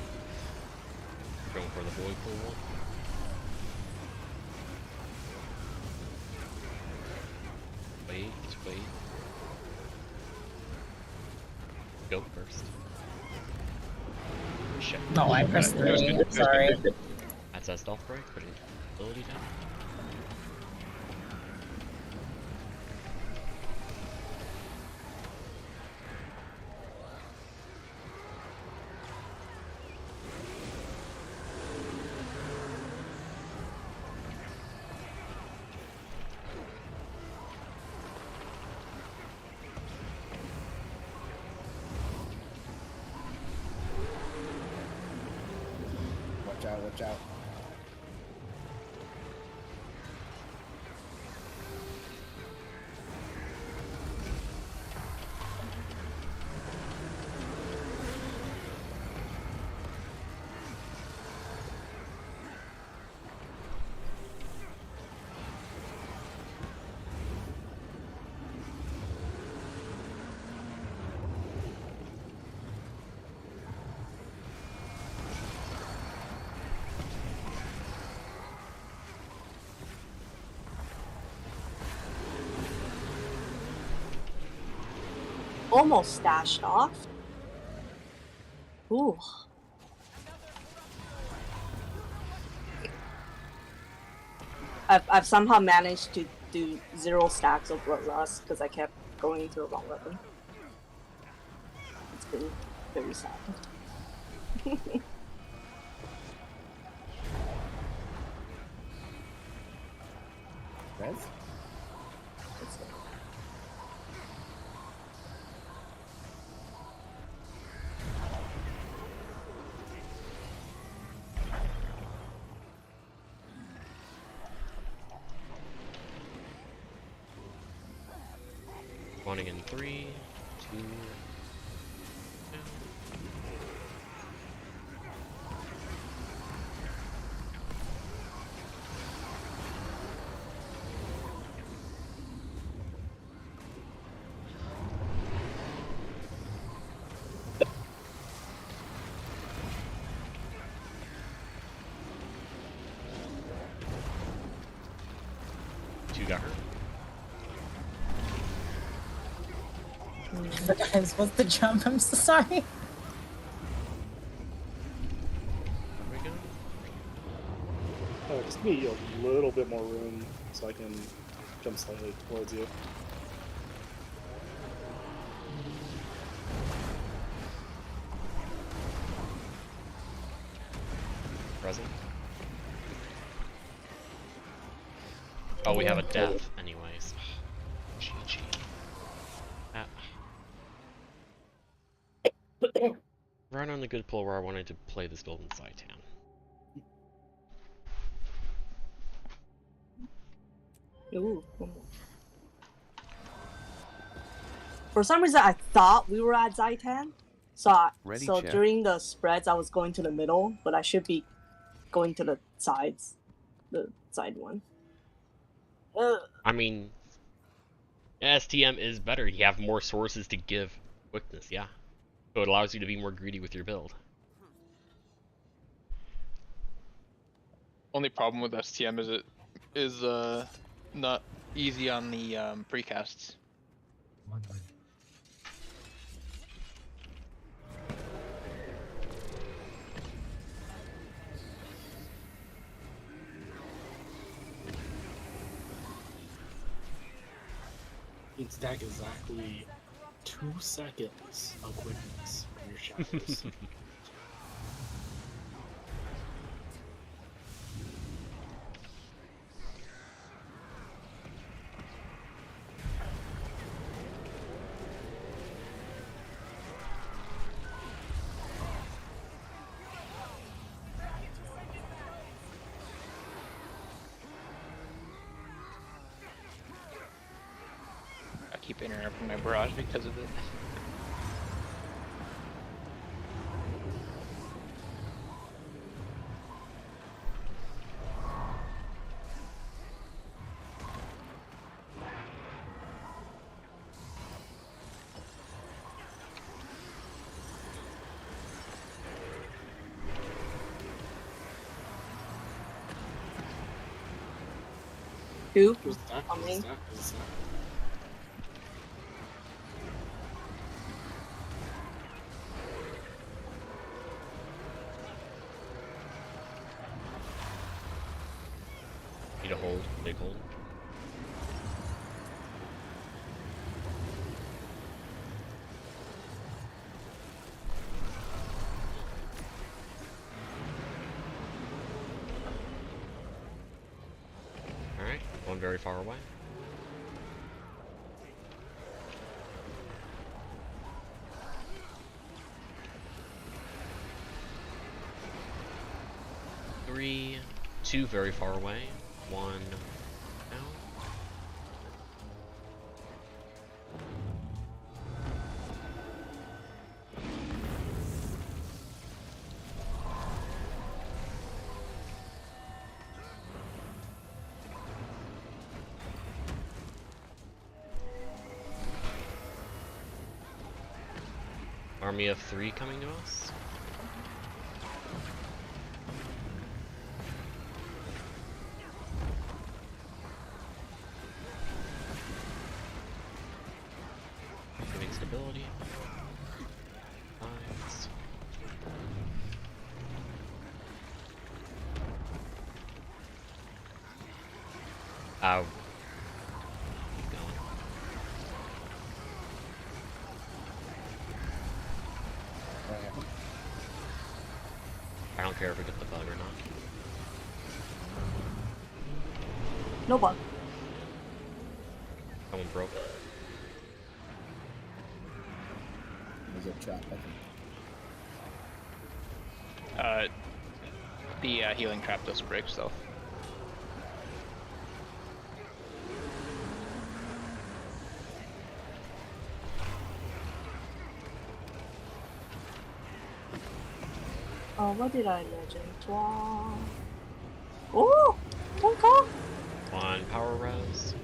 Going for the void pool. Wait, just wait. Go first. Shit. No, I pressed 3. Sorry. That's a stealth break, putting ability down. Watch out, watch out. almost stashed off. Ooh. I've somehow managed to do 0 stacks of Bloodlust because I kept going into the wrong weapon. It's been very sad. Res? Spawning in 3, 2, 2. Got her. I forgot I was supposed to jump. I'm so sorry. There we go. Oh, just give me a little bit more room so I can jump slightly towards you. Present. Oh, we have a death, anyways. GG. Right on the good pull where I wanted to play this build in Saitan. Ooh. For some reason, I thought we were at Zaitan. So Check. during the spreads, I was going to the middle, but I should be going to the sides. The side one. I mean, HTcm is better. You have more sources to give quickness, yeah. So it allows you to be more greedy with your build. Only problem with HTcm is it is not easy on the precasts. You stack exactly 2 seconds of quickness in your shadows. I keep interrupting my barrage because of it. Who? There's a stack, On there's a me? stack, there's a stack. Need a hold, big hold. Alright, going very far away. Three, 2 very far away. 1 now. Army of 3 coming to us. Giving stability. Nice. Ow. Keep going. I don't care if we get the bug or not. No bug. Someone broke. There's a trap, I think. The healing trap doesn't break stuff. Oh, what did I imagine? Oh! Don't go! On power res.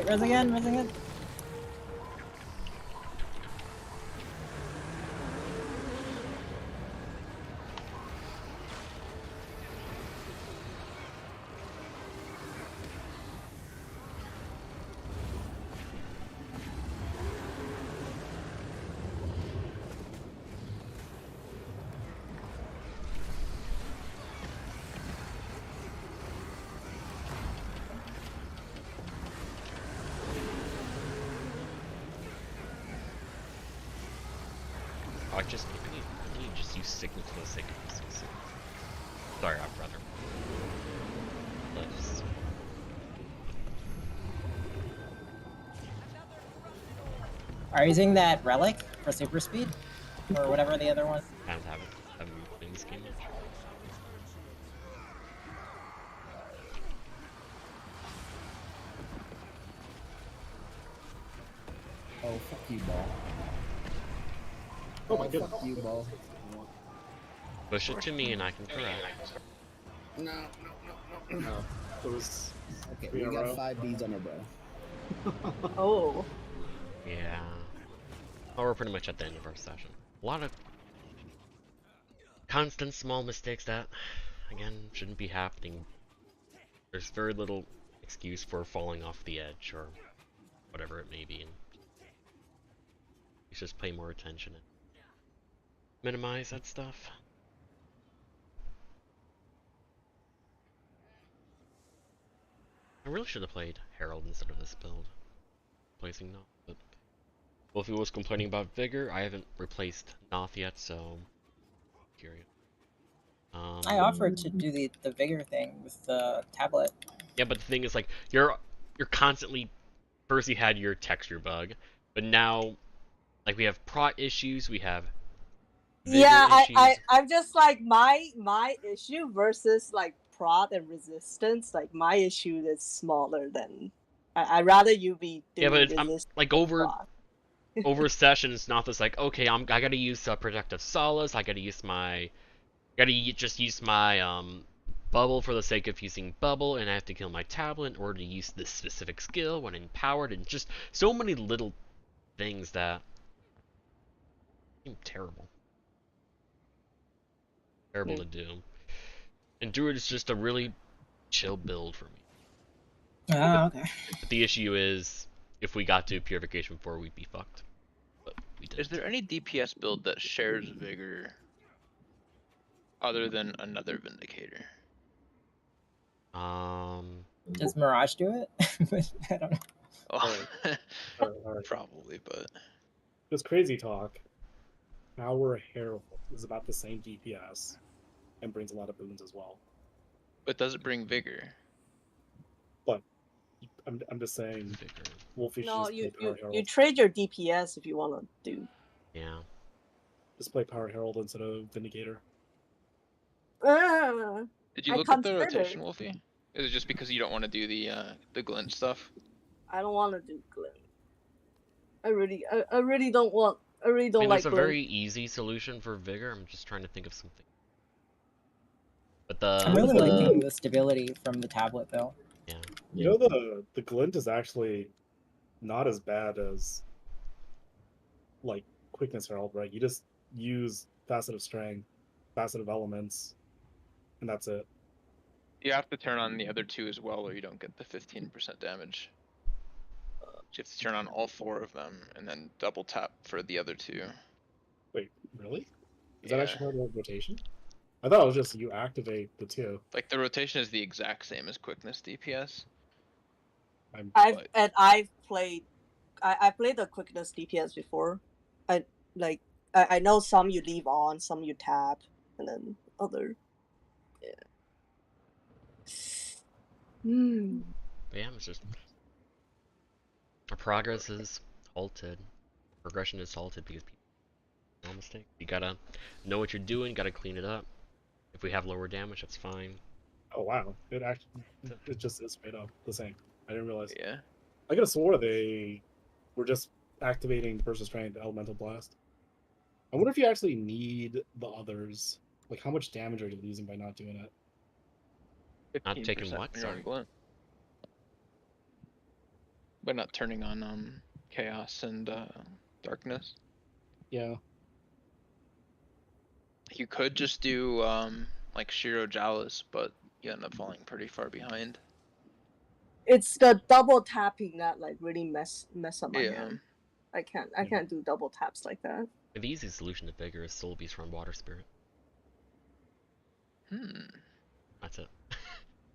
Res again, res again. I can you just use signal for the sake of using signal? Sorry, brother. Let's. Are you using that relic for super speed? Or whatever the other one? I haven't played this game much. Oh, fuck you, ball. Oh my goodness. Fuck you, ball. Push it to me and I can correct. No. No, it was Okay, three we in a got row. 5 Bs on our bro. Oh. Yeah. Oh, we're pretty much at the end of our session. A lot of constant small mistakes that, again, shouldn't be happening. There's very little excuse for falling off the edge or whatever it may be. And you should just pay more attention and minimize that stuff. I really should have played Herald instead of this build. Replacing Noth, but Wolfie was complaining about Vigor. I haven't replaced Noth yet, so curious. I offered to do the vigor thing with the tablet. Yeah, but the thing is, like, you're constantly. First, you had your texture bug, but now, like, we have prot issues. We have vigor issues. I'm just like my issue versus like prod and resistance. Like my issue is smaller than. I'd rather you be doing Yeah, but I'm resistance like over sessions. Not this like, okay, I gotta use protective solace. I gotta use my. Just use my bubble for the sake of using bubble, and I have to kill my tablet in order to use this specific skill when empowered, and just so many little things that seem terrible. Terrible to do. And Druid is just a really chill build for me. Oh, okay. But the issue is, if we got to Purification 4, we'd be fucked. But we didn't. Is there any DPS build that shares Vigor other than another Vindicator? Does Mirage do it? I don't know. Oh, Alright. probably, but Just crazy talk. Our Herald is about the same DPS and brings a lot of boons as well. but does it bring Vigor? But I'm just saying, Wolfie should No, just you play Power Herald. you trade your DPS if you want to do. Yeah. Just play Power Herald instead of Vindicator. Did you I look at the considered. rotation, Wolfie? Is it just because you don't want to do the glint stuff? I don't want to do glint. I really don't want. I really don't I mean, like there's a glint. very easy solution for Vigor. I'm just trying to think of something. But the I'm really liking the stability from the tablet, though. yeah. You know, the glint is actually not as bad as like Quickness Herald, right? You just use Facet of Strength, Facet of Elements, and that's it. You have to turn on the other two as well, or you don't get the 15% damage. You have to turn on all 4 of them, and then double tap for the other 2. Wait, really? Is Yeah. that actually part of the rotation? I thought it was just you activate the 2. Like the rotation is the exact same as quickness DPS. I've played the quickness DPS before. I know some you leave on, some you tap, and then other. Yeah. But yeah, it's just our progress is halted. Progression is halted because people make no mistake. You gotta know what you're doing. Gotta clean it up. If we have lower damage, that's fine. Oh wow, it just is straight up the same. I didn't realize. Yeah. I could have swore they were just activating Burst of Strength, Elemental Blast. I wonder if you actually need the others. Like, how much damage are you losing by not doing it? Not taking what? when you're on Sorry. Glint. By not turning on Chaos and Darkness. Yeah. You could just do like Shiro Jalis, but you end up falling pretty far behind. It's the double tapping that like really mess up my Yeah. hand. I can't do double taps like that. The easy solution to Vigor is Soul Beast run Water Spirit. That's it.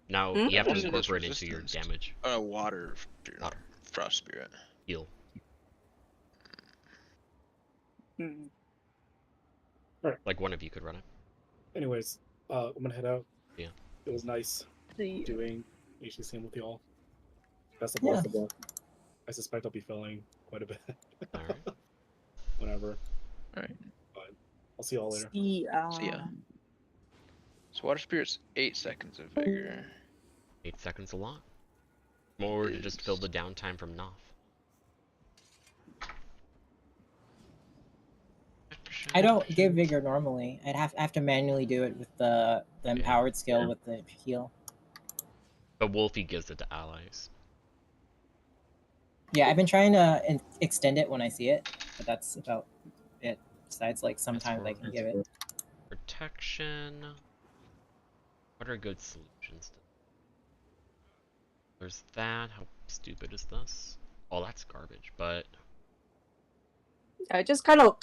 Now you have to What is incorporate it into your resistance? damage. Water. Water. Frost Spirit. Heal. Like one of you could run it. Anyways, I'm gonna head out. Yeah. It was nice The doing HTcm with y'all. Best of luck with that. I suspect I'll be filling quite a bit. Alright. Whatever. Alright. But I'll see y'all later. See ya. So Water Spirit's 8 seconds of Vigor. 8 seconds a lot. More to just fill the downtime from Noth. I don't give Vigor normally. I have to manually do it with the empowered skill with the heal. But Wolfie gives it to allies. Yeah, I've been trying to extend it when I see it, but that's about it. Besides, like, sometimes I can give it. Protection. What are good solutions? There's that. How stupid is this? Oh, that's garbage, but... I just kind of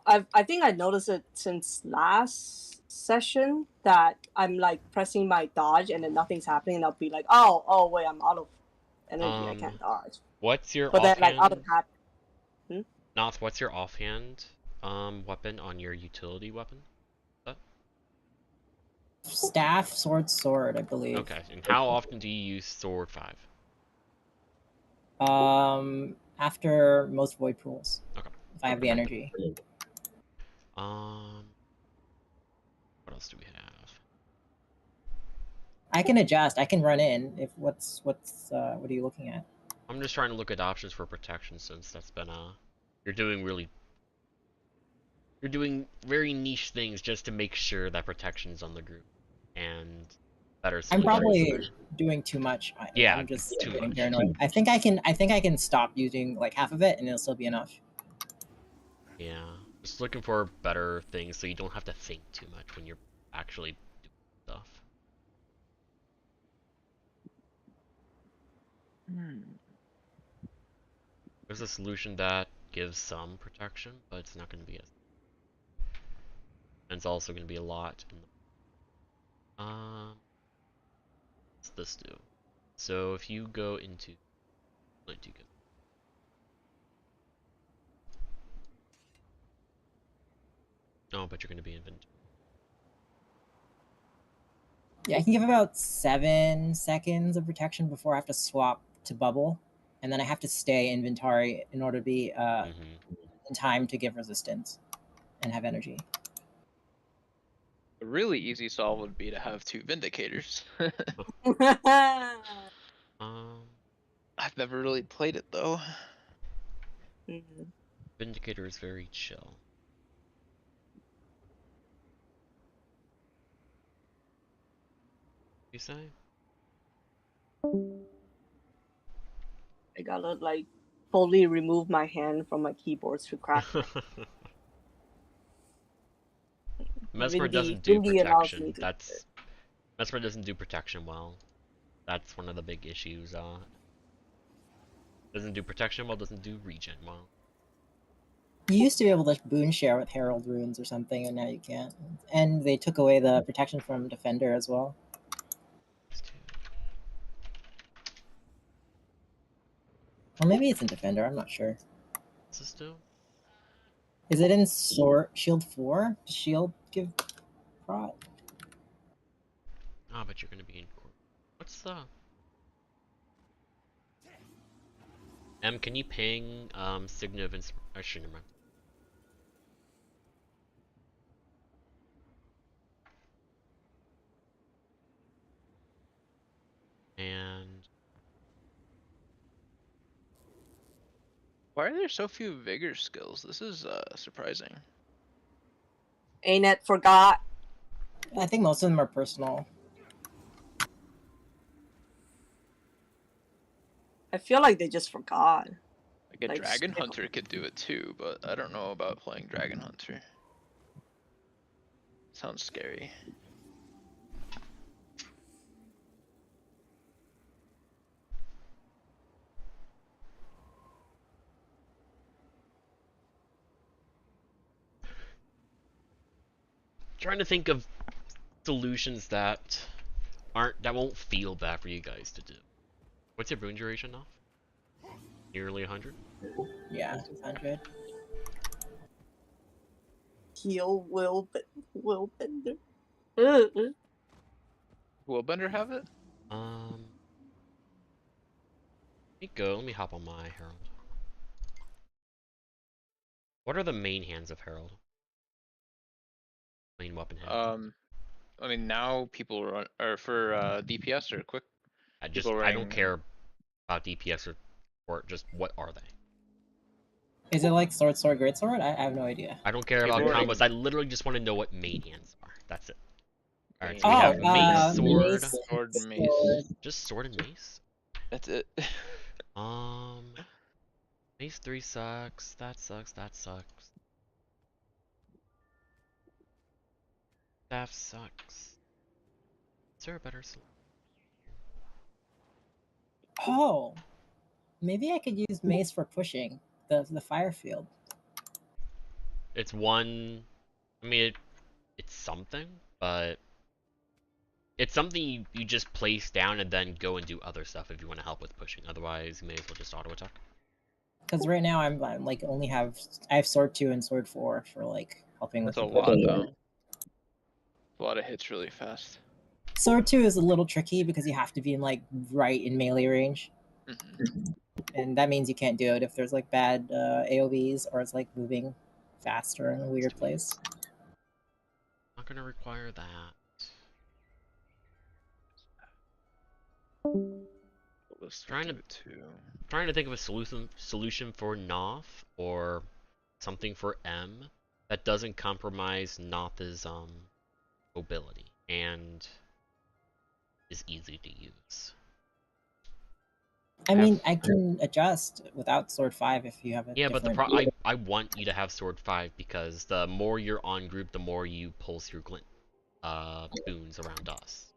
I think I noticed it since last session that I'm like pressing my dodge and then nothing's happening and I'll be like, oh wait, I'm out of energy, I can't dodge. What's your But offhand... then like out of that. Noth, what's your offhand weapon on your utility weapon? Staff, sword, I believe. Okay, and how often do you use sword 5? After most void pools. Okay. If I have the energy. What else do we have? I can adjust. I can run in. If what are you looking at? I'm just trying to look at options for protection since that's been you're doing very niche things just to make sure that protection's on the group and better. I'm probably doing too much. I'm just getting paranoid. I think I can stop using like half of it and it'll still be enough. Yeah, just looking for better things so you don't have to think too much when you're actually doing stuff. There's a solution that gives some protection, but it's not going to be as... And it's also going to be a lot in the... what's this do? So if you go into... What do you get? Oh, but you're going to be invented. Yeah, I can give about 7 seconds of protection before I have to swap to bubble, and then I have to stay inventory in order to be in time to give resistance and have energy. A really easy solve would be to have 2 Vindicators. I've never really played it though. Vindicator is very chill. You say? I gotta like fully remove my hand from my keyboards to craft. Mesmer Vindy- doesn't do Vindy allows protection. me to- That's Mesmer doesn't do protection well. That's one of the big issues. Doesn't do protection well, doesn't do regen well. You used to be able to boon share with Herald runes or something, and now you can't. And they took away the protection from Defender as well. Or maybe it's in Defender, I'm not sure. What's this do? Is it in Sword Shield 4? Does Shield give prot? Ah, but you're gonna be in court. What's the... can you ping Signa of Inspiration? Never mind. And Why are there so few vigor skills? This is surprising. Ain't forgot. I think most of them are personal. I feel like they just forgot. Like a Like, Dragon stick- Hunter could do it too, but I don't know about playing Dragon Hunter. Sounds scary. trying to think of solutions that won't feel bad for you guys to do. What's your boon duration now? Nearly 100? Yeah, 100. Heal Willbender. Will Bender have it? Let me go. Let me hop on my Herald. What are the main hands of Herald? Main weapon hand. I mean now people are for DPS or quick. I people don't running- care about DPS or just what are they? Is it like Sword, Greatsword? I have no idea. I don't care about People running- combos. I literally just want to know what main hands are. That's it. Alright, so Oh, we have mace, sword. Mace, Sword and mace. sword. Just sword and mace? That's it. Mace 3 sucks. That sucks. That sucks. Staff sucks. Is there a better solution? Oh, maybe I could use Mace for pushing the fire field. It's one. I mean, it's something, but it's something you just place down and then go and do other stuff if you want to help with pushing. Otherwise, you may as well just auto attack. Because right now I'm like I have Sword 2 and Sword 4 for like helping That's with a the lot pushing. though. A lot of hits really fast. Sword 2 is a little tricky because you have to be in like right in melee range. Mhm. And that means you can't do it if there's like bad AoEs or it's like moving faster in a weird place. Not gonna require that. Trying to think of a solution for Noth or something for M that doesn't compromise Noth's mobility and is easy to use. I mean, I can adjust without Sword 5 if you have a Yeah, but different... I want you to have Sword 5 because the more you're on group, the more you pulse your glint boons around us.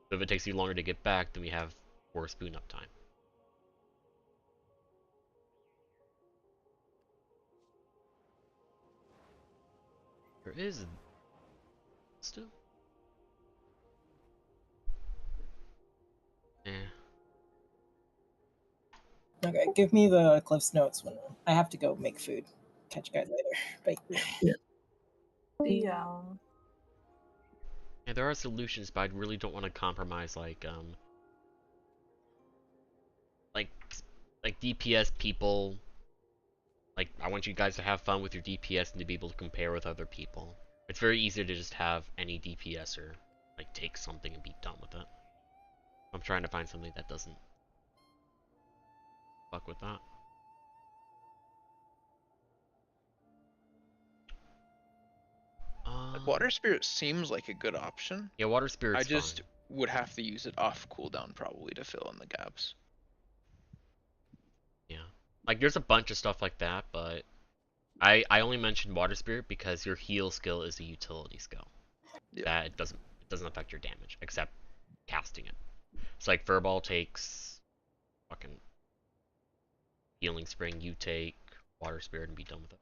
So if it takes you longer to get back, then we have worse boon uptime. There is still. Eh. Okay, give me the Cliff's Notes when I have to go make food. Catch you guys later. Bye. Yeah. Yeah, there are solutions, but I really don't want to compromise like DPS people. Like, I want you guys to have fun with your DPS and to be able to compare with other people. It's very easy to just have any DPSer like take something and be done with it. I'm trying to find something that doesn't fuck with that. Like Water Spirit seems like a good option. Yeah, Water Spirit's I just fine. would have to use it off cooldown probably to fill in the gaps. Yeah. Like, there's a bunch of stuff like that, but I only mentioned Water Spirit because your heal skill is a utility skill. Yep. That it doesn't doesn't affect your damage, except casting it. It's like Furball takes fucking Healing Spring, you take Water Spirit and be done with it.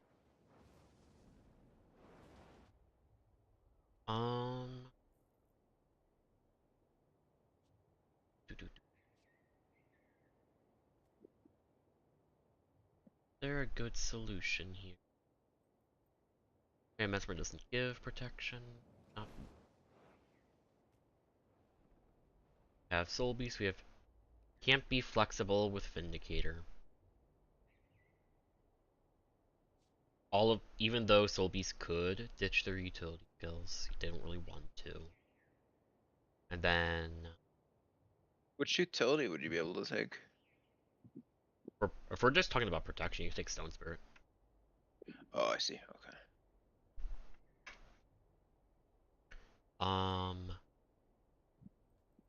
Is there a good solution here? Okay, Mesmer doesn't give protection. Not... We have Soul Beast, we have... Can't be flexible with Vindicator. Even though Soul Beast could ditch their utility skills, he didn't really want to. And then... Which utility would you be able to take? If we're just talking about protection, you can take Stone Spirit. Oh, I see. Okay.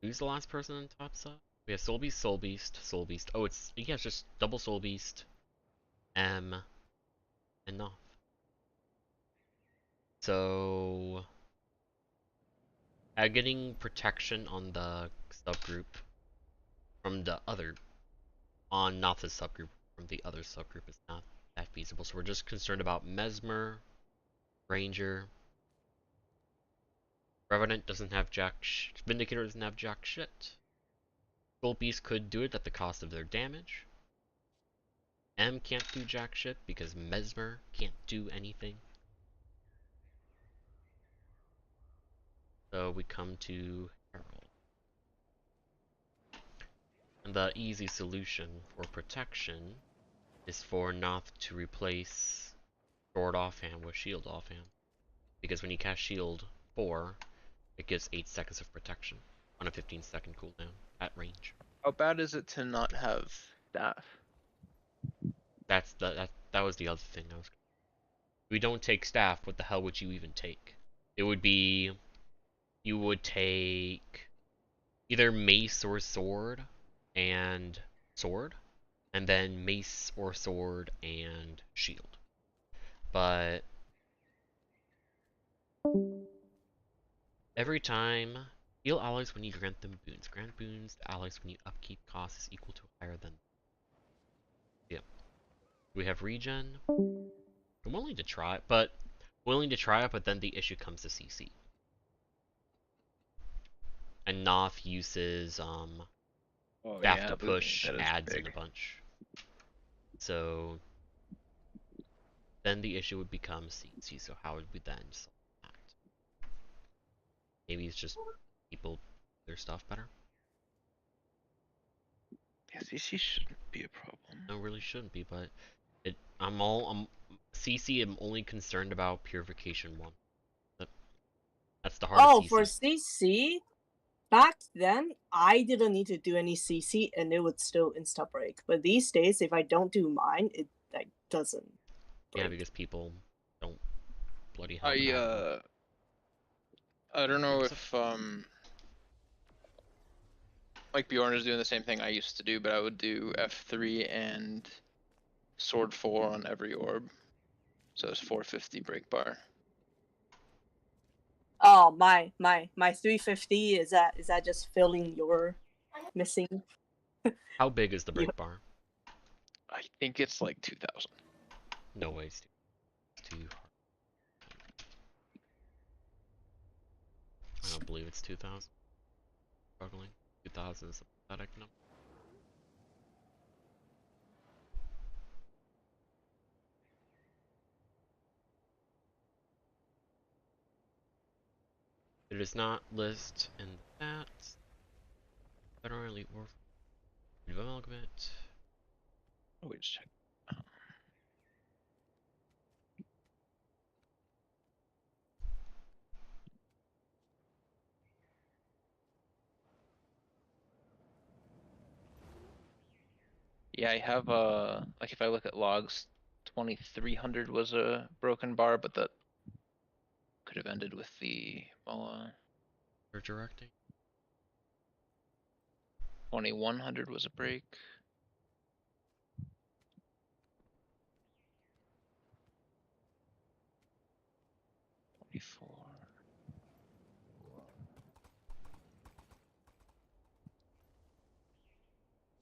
Who's the last person in top side? We have Soul Beast, Soul Beast, Soul Beast. Oh, it's just double Soul Beast, M, and Noth. So, getting protection on the subgroup from the other, on Noth's subgroup from the other subgroup is not that feasible. So we're just concerned about Mesmer, Ranger. Revenant doesn't have Vindicator doesn't have jack shit. Soul Beast could do it at the cost of their damage. M can't do jack shit because Mesmer can't do anything. So we come to Herald. And the easy solution for protection is for Noth to replace Sword Offhand with Shield Offhand. Because when you cast Shield 4, it gives 8 seconds of protection on a 15-second cooldown at range. How bad is it to not have staff? That was the other thing I was. We don't take staff. What the hell would you even take? It would be, you would take either mace or sword, and then mace or sword and shield. But every time, heal allies when you grant them boons. Grant boons to allies when you upkeep cost is equal to or higher than. Yep. We have regen. I'm willing to try it, but then the issue comes to CC. And Noth uses staff to push ads in a bunch. So then the issue would become CC. So how would we then solve that? Maybe it's just people their stuff better. Yeah, CC shouldn't be a problem. No, it really shouldn't be, but CC. I'm only concerned about Purification 1. That's the hardest. Oh, CC. for CC, back then I didn't need to do any CC and it would still insta break. But these days, if I don't do mine, it like doesn't break. Yeah, because people don't bloody hell. I don't know if like Bjorn is doing the same thing I used to do, but I would do F3 and Sword 4 on every orb. So it's 450 break bar. Oh, my 350 is that just filling your missing? How big is the break bar? I think it's like 2,000. No way, it's too hard. I don't believe it's 2,000. Struggling. 2,000 is a pathetic number. It does not list in the stats. Federal Elite Warfare. Development. Oh, wait, just check. Yeah, I have like if I look at logs, 2300 was a broken bar, but that could have ended with the They're directing. 2100 was a break.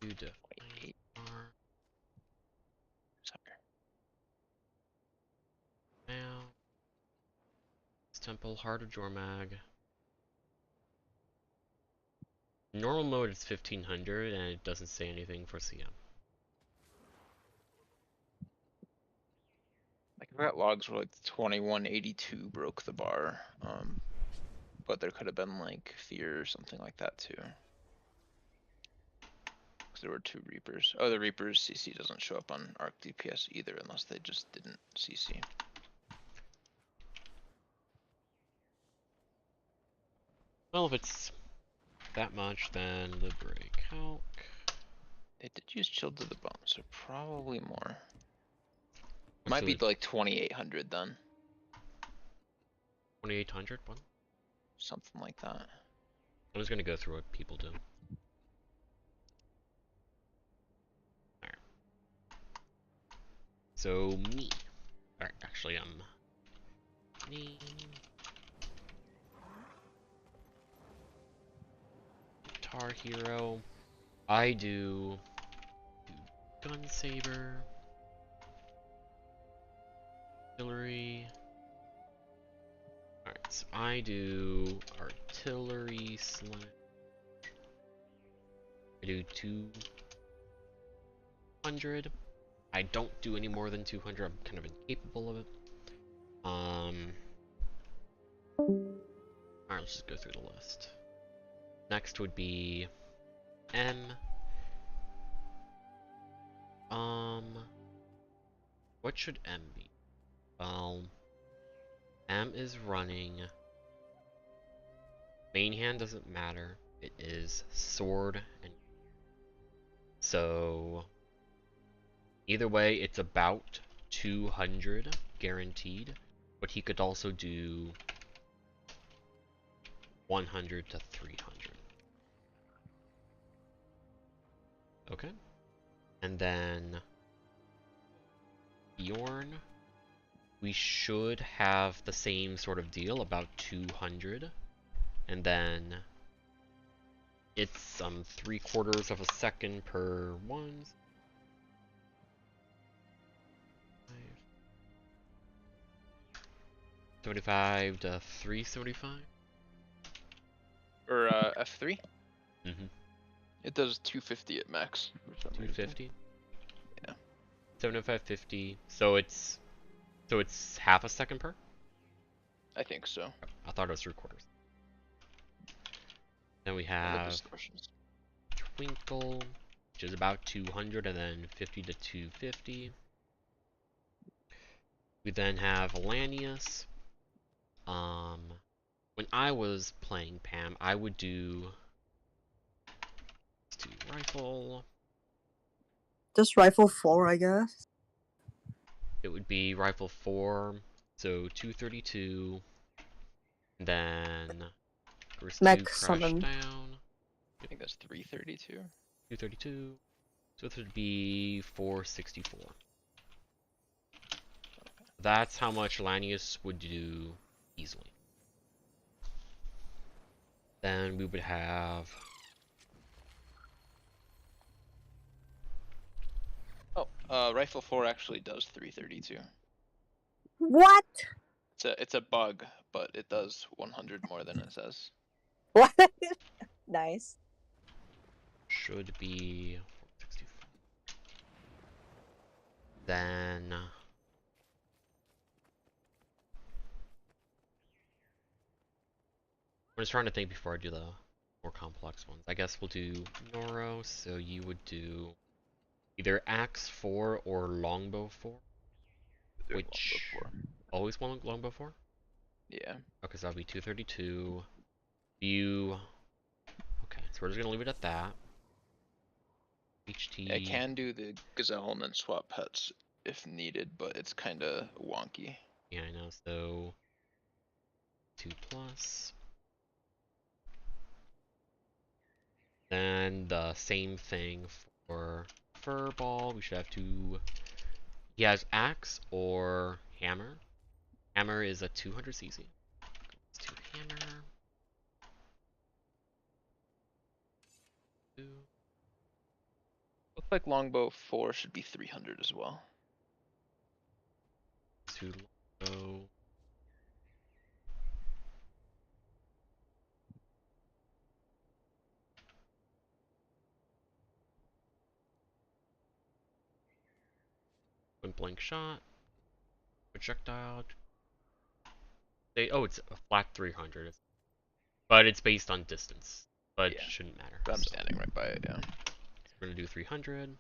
2 to 28. 4. Sorry. Now. Temple, Heart of Jormag. Normal mode is 1500 and it doesn't say anything for CM. Like I forgot logs were like 2182 broke the bar. But there could have been like fear or something like that too. Because there were 2 Reapers. Oh, the Reapers CC doesn't show up on Arc DPS either unless they just didn't CC. Well, if it's that much, then Liberate Calc. They did use Chilled to the Bone, so probably more. Might Actually, be like 2800 then. 2800 one? Something like that. I'm just gonna go through what people do. Alright. So, me. Alright, actually, me. QuitarHero. I do Gun Saber, Artillery. Alright, so I do Artillery slash. I do 200. I don't do any more than 200. I'm kind of incapable of it. Alright, let's just go through the list. Next would be M. What should M be? Well, M is running. Main hand doesn't matter. It is sword and so either way it's about 200 guaranteed, but he could also do 100 to 300. Okay. And then Bjorn, we should have the same sort of deal, about 200. And then it's 3/4 of a second per ones. 75 to 375. Or F3? Mm-hmm. It does 250 at max. 250? Yeah. 7550. So it's half a second per? I think so. I thought it was 3/4. Then we have Twinkle, which is about 200, and then 50 to 250. We then have Lanius. When I was playing Pam, I would do rifle. Just rifle 4, I guess. It would be rifle 4, so 232. Then first Mech 2 crash summon. down. I think that's 332. 232. So this would be 464. That's how much Lanius would do easily. Then we would have Rifle 4 actually does 332. What? It's a bug, but it does 100 more than it says. What? Nice. should be 464. Then I'm just trying to think before I do the more complex ones. I guess we'll do Noro, so you would do either Axe 4 or Longbow 4. Which always want Longbow 4? Yeah. Okay, so that'll be 232. You okay, so we're just gonna leave it at that. HT I can do the Gazelle and then swap pets if needed, but it's kinda wonky. Yeah, I know, so 2 plus. Then the same thing for Furball. We should have 2. He has Axe or Hammer. Hammer is a 200 CC. Let's do Hammer. 2. Like longbow 4 should be 300 as well. To low. Point blank shot. Projectile. Oh, it's a flat 300. But it's based on distance. But Yeah. it shouldn't matter. But I'm so. standing right by it, yeah. We're gonna do 300.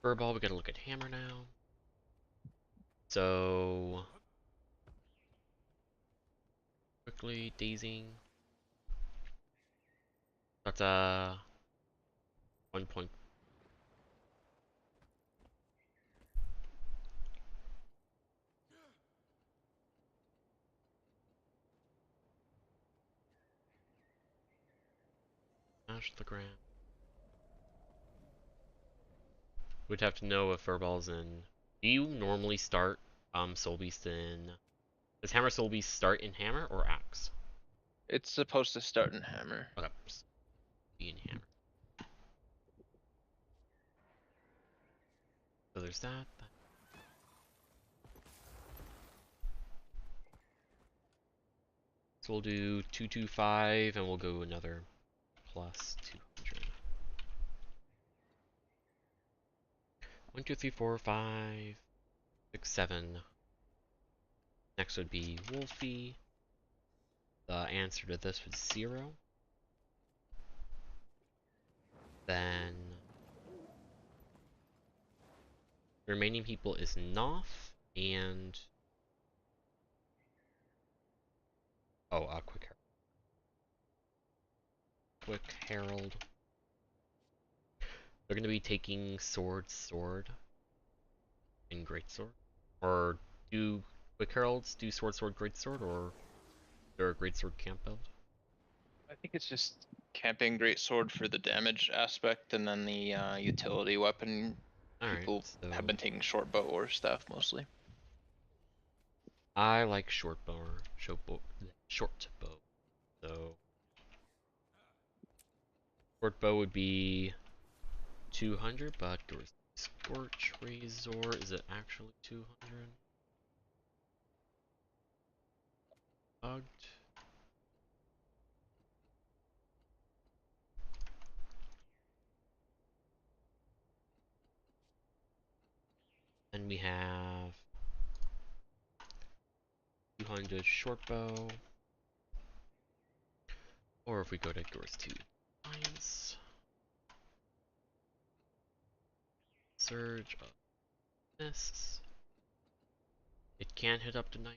Furball, we gotta look at hammer now. So quickly dazing. That's a 1 point. Smash the ground. We'd have to know if Furball's in. Do you normally start Soul Beast in? Does Hammer Soul Beast start in Hammer or Axe? It's supposed to start in hammer. Okay, be in Hammer. So there's that. So we'll do 225 and we'll go another plus 200. 1, 2, 3, 4, 5, 6, 7. Next would be Wolfie. The answer to this was 0. Then the remaining people is Noth and Quick Herald. They're gonna be taking sword, and greatsword. Or do Quick Heralds do sword, greatsword, or they're a greatsword camp build? I think it's just camping great sword for the damage aspect, and then the utility weapon. People have been taking short bow or staff mostly. I like short bow. So short bow would be 200, but Scorch Razor, is it actually 200? Bugged. Then we have 200 short bow. Or if we go to Doors 2 Alliance. Surge of this. It can hit up to 9.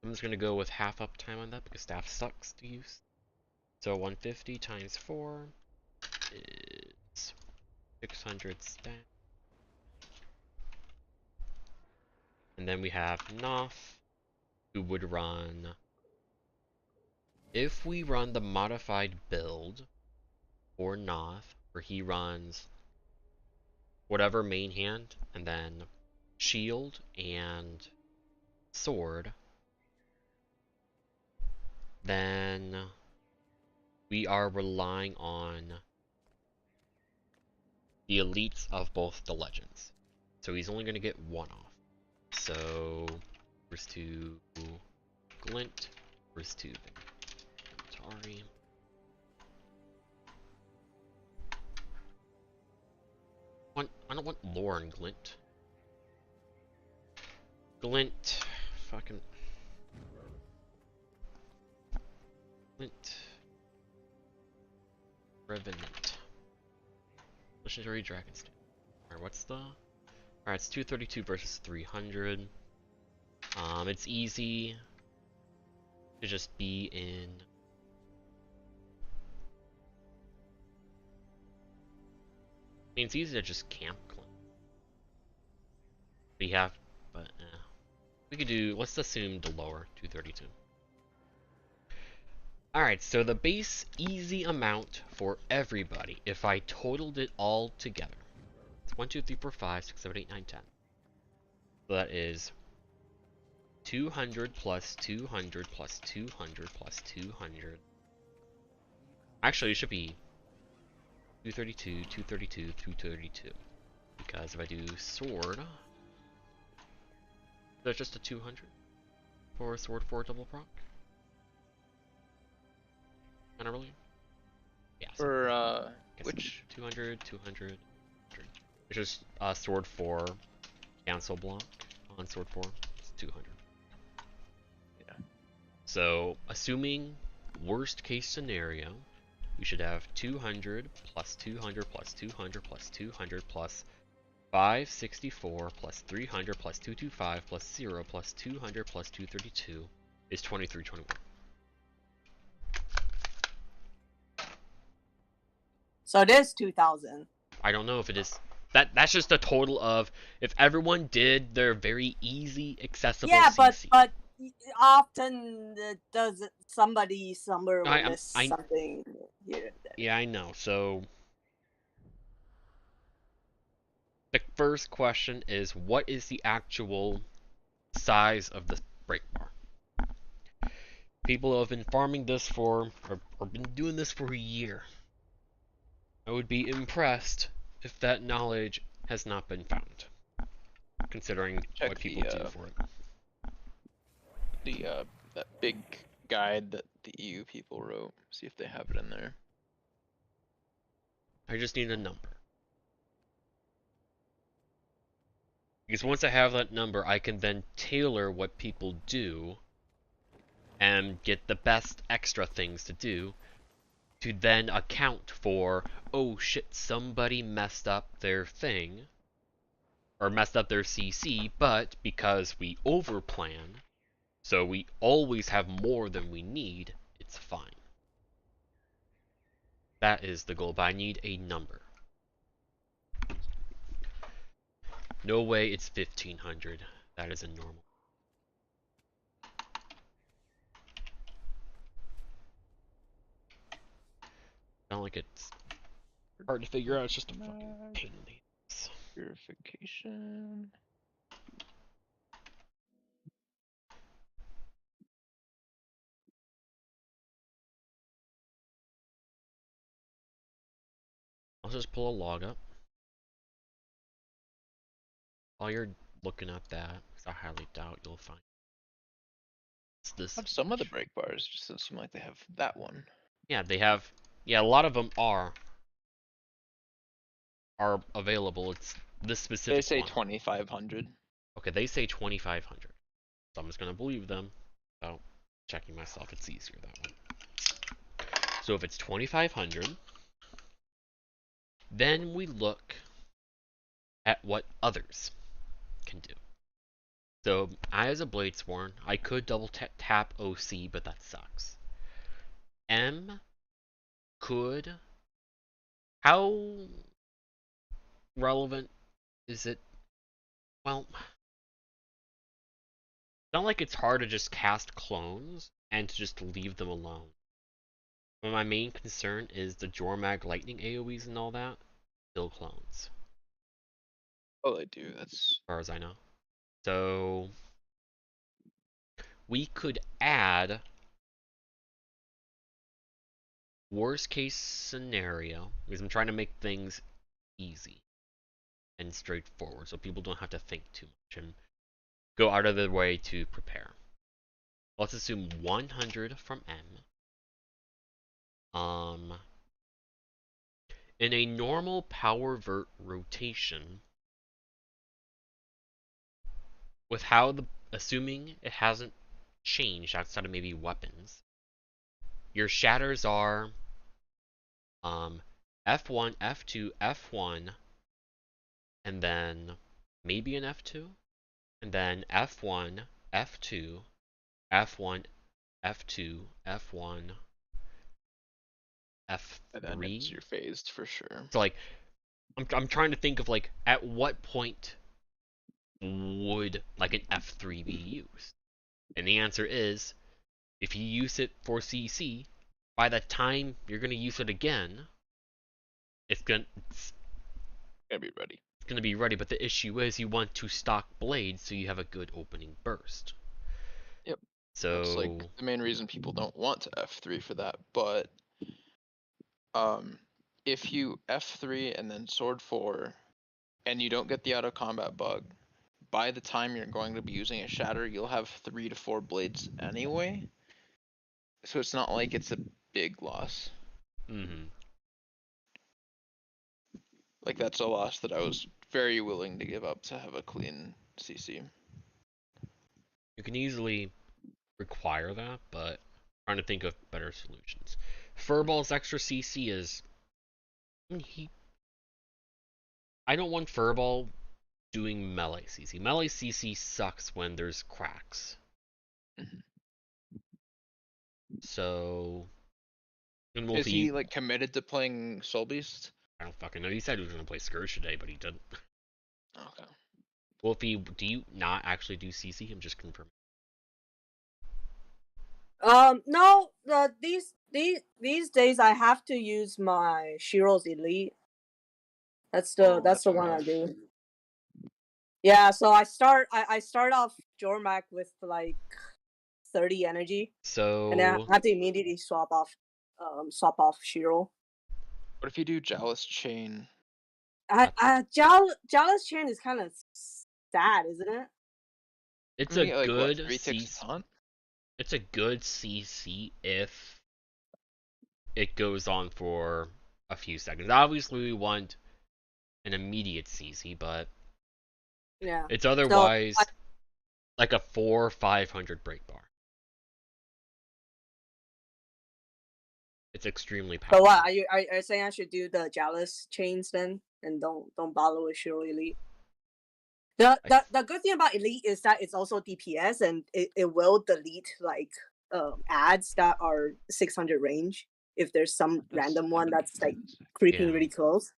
I'm just gonna go with half uptime on that because staff sucks to use. So 150 times 4 is 600 stat. And then we have Noth, who would run. If we run the modified build for Noth, where he runs whatever main hand, and then shield and sword, then we are relying on the elites of both the legends. So he's only going to get 1 off. So, first to Glint, first to Atari. I don't want lore in Glint. Glint, fucking Glint, Revenant, Legendary Dragon Stand. Alright, what's the? Alright, it's 232 versus 300. It's easy to just be in. I mean, it's easy to just camp Glint. We have, but we could do. Let's assume the lower 232. Alright, so the base easy amount for everybody, if I totaled it all together, it's 1, 2, 3, 4, 5, 6, 7, 8, 9, 10. So that is 200 plus 200 plus 200 plus 200. Actually, it should be 232, 232, 232. Because if I do sword, that's just a 200 for sword 4 double proc. Kinda really? Yeah. For which 200, 200. It's just sword 4 cancel block on sword 4. It's 200. Yeah. So, assuming worst case scenario, we should have 200 plus 200 plus 200 plus 200 plus 564 plus 300 plus 225 plus 0 plus 200 plus 232 is 2321. So it is 2,000. I don't know if it is. That's just a total of if everyone did their very easy accessible Yeah, CC. but often does somebody somewhere will I miss something here and there. Yeah, I know. So the first question is, what is the actual size of the break bar? People have been farming this for, or been doing this for a year. I would be impressed if that knowledge has not been found, considering Check what people do for it. That big guide that the EU people wrote. See if they have it in there. I just need a number. Because once I have that number, I can then tailor what people do and get the best extra things to do to then account for, oh shit, somebody messed up their thing, or messed up their CC, but because we overplan, so we always have more than we need, it's fine. That is the goal, but I need a number. No way it's 1500. That is a normal. Not like it's hard to figure out, it's just a fucking pain in the ass. Purification. I'll just pull a log up. While you're looking at that, because I highly doubt you'll find this. Some of the break bars just don't seem like they have that one. Yeah, they have. Yeah, a lot of them are available. It's this specific. They say one. 2,500. Okay, they say 2,500. So I'm just gonna believe them. Oh, checking myself, it's easier that way. So if it's 2,500, then we look at what others can do. So I, as a Bladesworn, I could double tap OC, but that sucks. M could. How relevant is it? Well, not like it's hard to just cast clones and to just leave them alone. But my main concern is the Jormag lightning AoEs and all that. Still clones. Oh, they do. That's as far as I know. So we could add worst case scenario, because I'm trying to make things easy and straightforward so people don't have to think too much and go out of their way to prepare. Let's assume 100 from M. In a normal power vert rotation, with how assuming it hasn't changed outside of maybe weapons, your shatters are F1, F2, F1, and then maybe an F2, and then F1, F2, F1, F2, F1, F3. and then you're phased for sure. So like, I'm trying to think of like at what point would like an F3 be used, and the answer is if you use it for CC, by the time you're gonna use it again, it's gonna be ready. It's gonna be ready, but the issue is you want to stock blades so you have a good opening burst. Yep. So That's like the main reason people don't want to F3 for that, but if you F3 and then sword 4 and you don't get the auto combat bug, by the time you're going to be using a shatter, you'll have 3 to 4 blades anyway. So it's not like it's a big loss. mhm. Like that's a loss that I was very willing to give up to have a clean CC. You can easily require that, but I'm trying to think of better solutions. Furball's extra CC is I don't want Furball doing melee CC. Melee CC sucks when there's cracks. So and Is he like committed to playing Soul Beast? I don't fucking know. He said he was gonna play Scourge today, but he didn't. Okay. Wolfie, do you not actually do CC? I'm just confirming. No, these days I have to use my Shiro's Elite. That's the one I do. Yeah, so I start off Jormak with like 30 energy. So and then I have to immediately swap off Shiro. What if you do Jealous Chain? Jealous Chain is kind of sad, isn't it? It's a like, good CC. It's a good CC if it goes on for a few seconds. Obviously, we want an immediate CC, but yeah, it's otherwise like a 400-500 break bar. It's extremely powerful. So what are you saying? I should do the Jealous Chains then, and don't bother with Shiro Elite. The good thing about Elite is that it's also DPS, and it will delete like ads that are 600 range if there's some random one that's like creeping really close.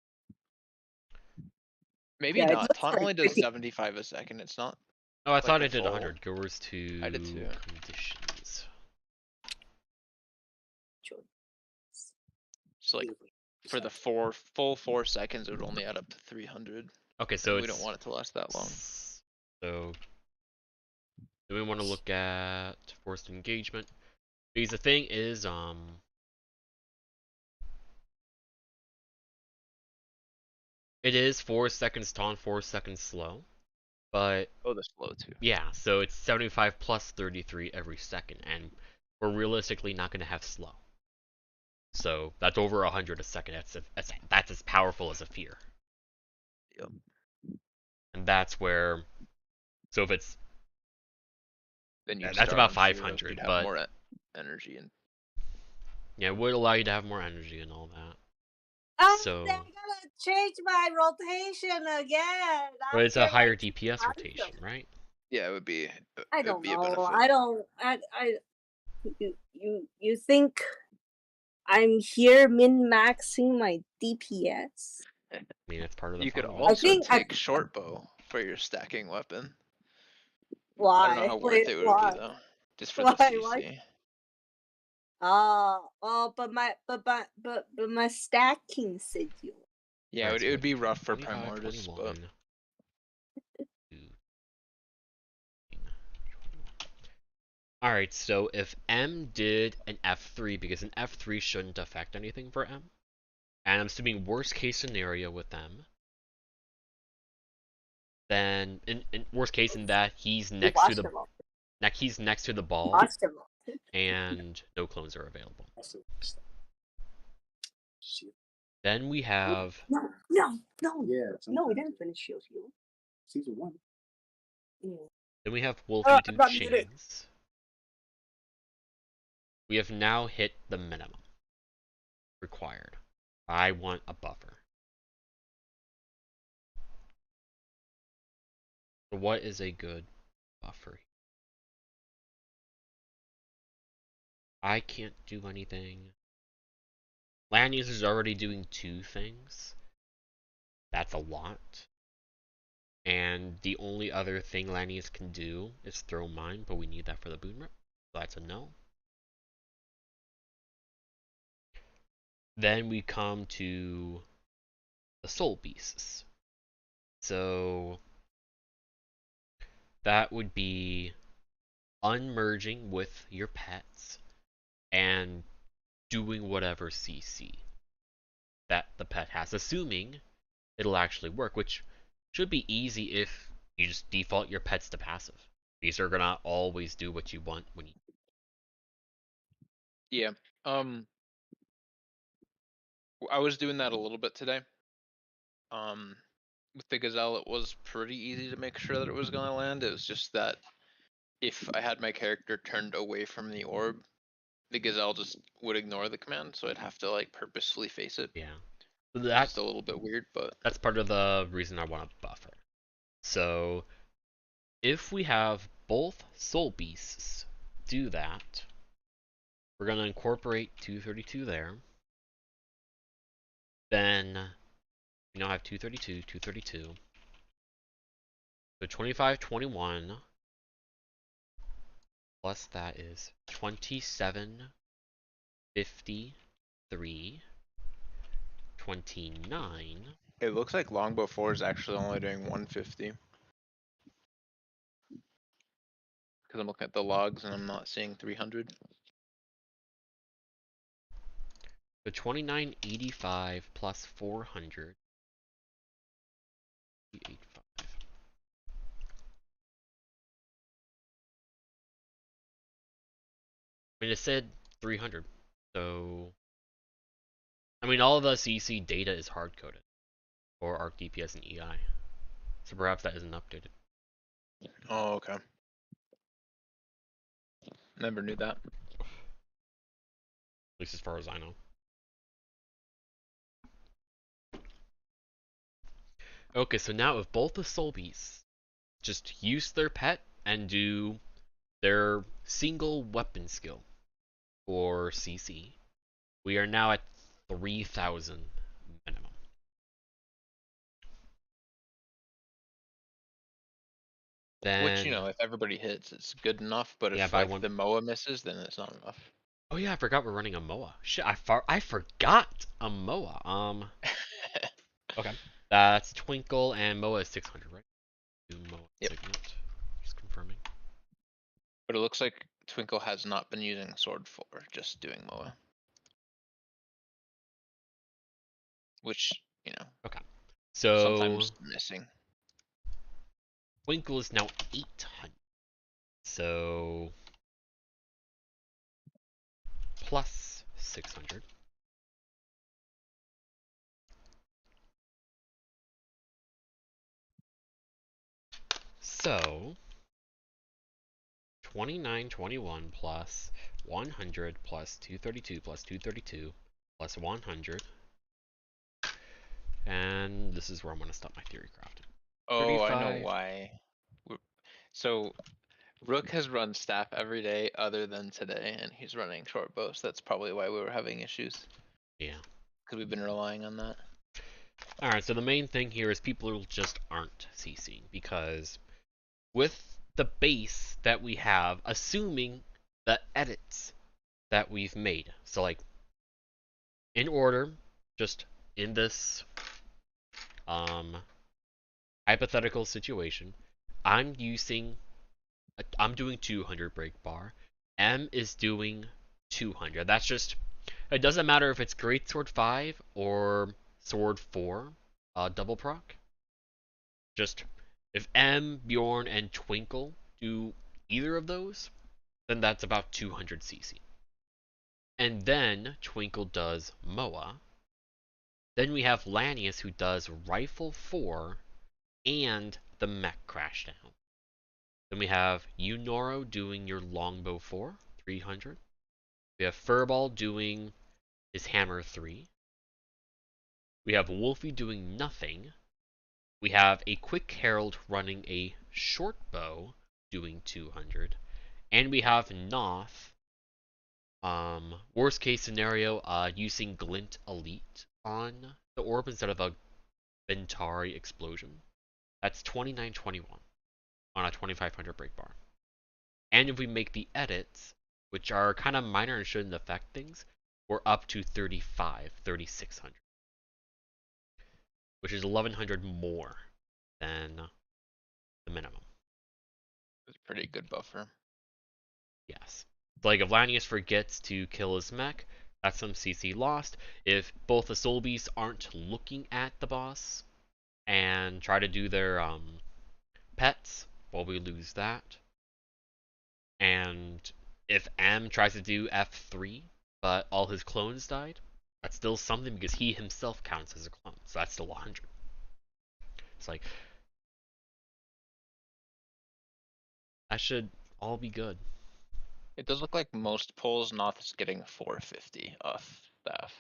Maybe not. Taunt only does 75 a second. It's not. Oh, I thought it did 100. Goers to I did too. Conditions. So like for the full 4 seconds, it would only add up to 300. Okay, so we don't want it to last that long. So do we want to look at forced engagement? Because the thing is, it is 4 seconds taunt, 4 seconds slow, but the slow too. Yeah, so it's 75 plus 33 every second, and we're realistically not going to have slow. So that's over 100 a second. That's as powerful as a fear. Yep. And that's where, so if it's, then that's about 500, have but more energy and yeah, it would allow you to have more energy and all that. So they're gonna change my rotation again. But it's a higher DPS rotation, right? Yeah, it would be. I don't know. I don't. You think I'm here min-maxing my DPS? I mean, it's part of the. You could fun. also take short bow for your stacking weapon. Why? I don't know how worth it would be though. Just for the CC. But my stacking schedule. Yeah, it would be rough for Primordius, but. Alright, so if M did an F3, because an F3 shouldn't affect anything for M, and I'm assuming worst case scenario with M, then in worst case in that he's next to the ball, and no clones are available. Then we have no, we didn't finish Shield Hero. Season 1. Yeah. Then we have Wolfie do chains. We have now hit the minimum required. I want a buffer. So what is a good buffer? I can't do anything. Lanius is already doing 2 things. That's a lot. And the only other thing Lanius can do is throw mine, but we need that for the boon rip. So that's a no. Then we come to the soul beasts. So that would be unmerging with your pets and doing whatever CC that the pet has, assuming it'll actually work, which should be easy if you just default your pets to passive. These are gonna always do what you want when you. Yeah. I was doing that a little bit today. With the Gazelle, it was pretty easy to make sure that it was gonna land. It was just that if I had my character turned away from the orb, the Gazelle just would ignore the command, so I'd have to like purposefully face it. Yeah. That's a little bit weird, but that's part of the reason I want to buffer. So if we have both soul beasts do that, we're gonna incorporate 232 there. Then we now have 232, 232. So 25, 21 plus that is 27, 53, 29. it looks like Longbow 4 is actually only doing 150. Because I'm looking at the logs and I'm not seeing 300. So 2985 plus 400. 85. I mean, it said 300. So, I mean, all of the CC data is hard coded for Arc DPS and EI. So perhaps that isn't updated. Oh, okay. Never knew that. At least as far as I know. Okay, so now if both the soul beasts just use their pet and do their single weapon skill or CC, we are now at 3,000 minimum. Then, which, you know, if everybody hits, it's good enough. But if like the MOA misses, then it's not enough. Oh yeah, I forgot we're running a MOA. Shit, I forgot a MOA. Okay, that's Twinkle and MOA is 600, right? MOA segment. Just confirming. But it looks like Twinkle has not been using Sword 4, just doing MOA. Which, you know. Okay. So sometimes missing. Twinkle is now 800. So plus 600. So 2921 plus 100 plus 232 plus 232 plus 100. And this is where I'm going to stop my theory crafting. Oh, 35. I know why. So Rook has run staff every day other than today, and he's running short bow, so that's probably why we were having issues. Yeah. Because we've been relying on that. Alright, so the main thing here is people just aren't CCing, because with the base that we have, assuming the edits that we've made, so like, in order, just in this hypothetical situation, I'm doing 200 break bar. M is doing 200. That's just, it doesn't matter if it's Greatsword 5 or Sword 4 double proc. Just, if M, Bjorn, and Twinkle do either of those, then that's about 200 CC. And then Twinkle does MOA. Then we have Lanius who does Rifle 4 and the Mech Crashdown. Then we have Unoro doing your Longbow 4, 300. We have Furball doing his Hammer 3. We have Wolfie doing nothing. We have a Quick Herald running a short bow doing 200. And we have Noth, worst case scenario, using Glint Elite on the orb instead of a Ventari Explosion. That's 2921 on a 2500 break bar. And if we make the edits, which are kind of minor and shouldn't affect things, we're up to 3600. Which is 1100 more than the minimum. It's a pretty good buffer. Yes. Like if Lanius forgets to kill his mech, that's some CC lost. If both the Soul Beasts aren't looking at the boss and try to do their pets, well, we lose that. And if M tries to do F3, but all his clones died, that's still something because he himself counts as a clone, so that's still 100. It's like, that should all be good. It does look like most polls Noth is getting 450 off staff,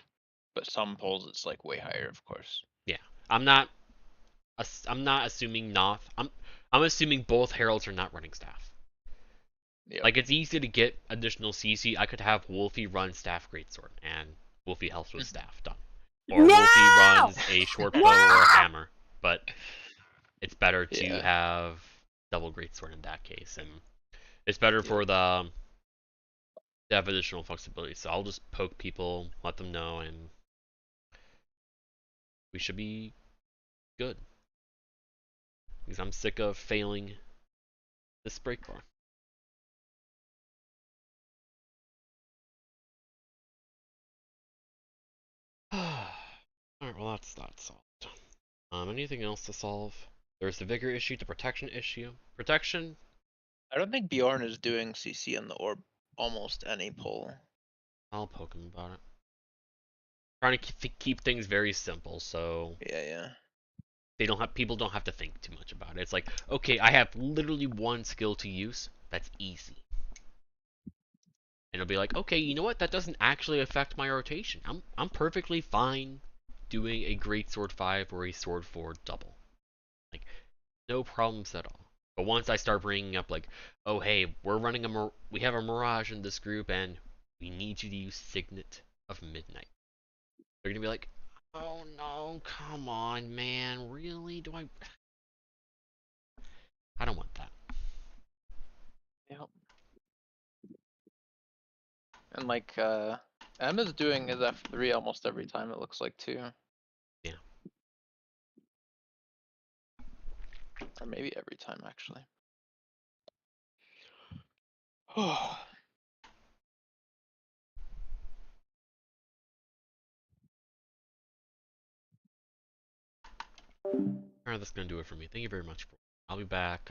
but some polls it's like way higher, of course. Yeah, I'm not assuming Noth. I'm assuming both heralds are not running staff. Yep. Like it's easy to get additional CC. I could have Wolfie run staff greatsword, and Wolfie helps with staff. Done. Or No! Wolfie runs a short bow or a hammer. But it's better to Yeah. have double greatsword in that case, and it's better for the to have additional flexibility. So I'll just poke people, let them know, and we should be good. Because I'm sick of failing this break bar. Alright, well that's that solved. Anything else to solve? There's the vigor issue, the protection issue. Protection, I don't think Bjorn is doing CC on the orb almost any poll. I'll poke him about it. Trying to keep things very simple, so Yeah. people don't have to think too much about it. It's like, okay, I have literally one skill to use. That's easy. And it'll be like, okay, you know what? That doesn't actually affect my rotation. I'm perfectly fine doing a great sword 5 or a sword 4 double. Like, no problems at all. But once I start bringing up like, oh hey, we have a Mirage in this group and we need you to use Signet of Midnight. They're gonna be like, oh no, come on, man, really? I don't want that. Yep. And like M is doing his F3 almost every time it looks like too. Yeah. Or maybe every time actually. Alright, that's gonna do it for me. Thank you very much. I'll be back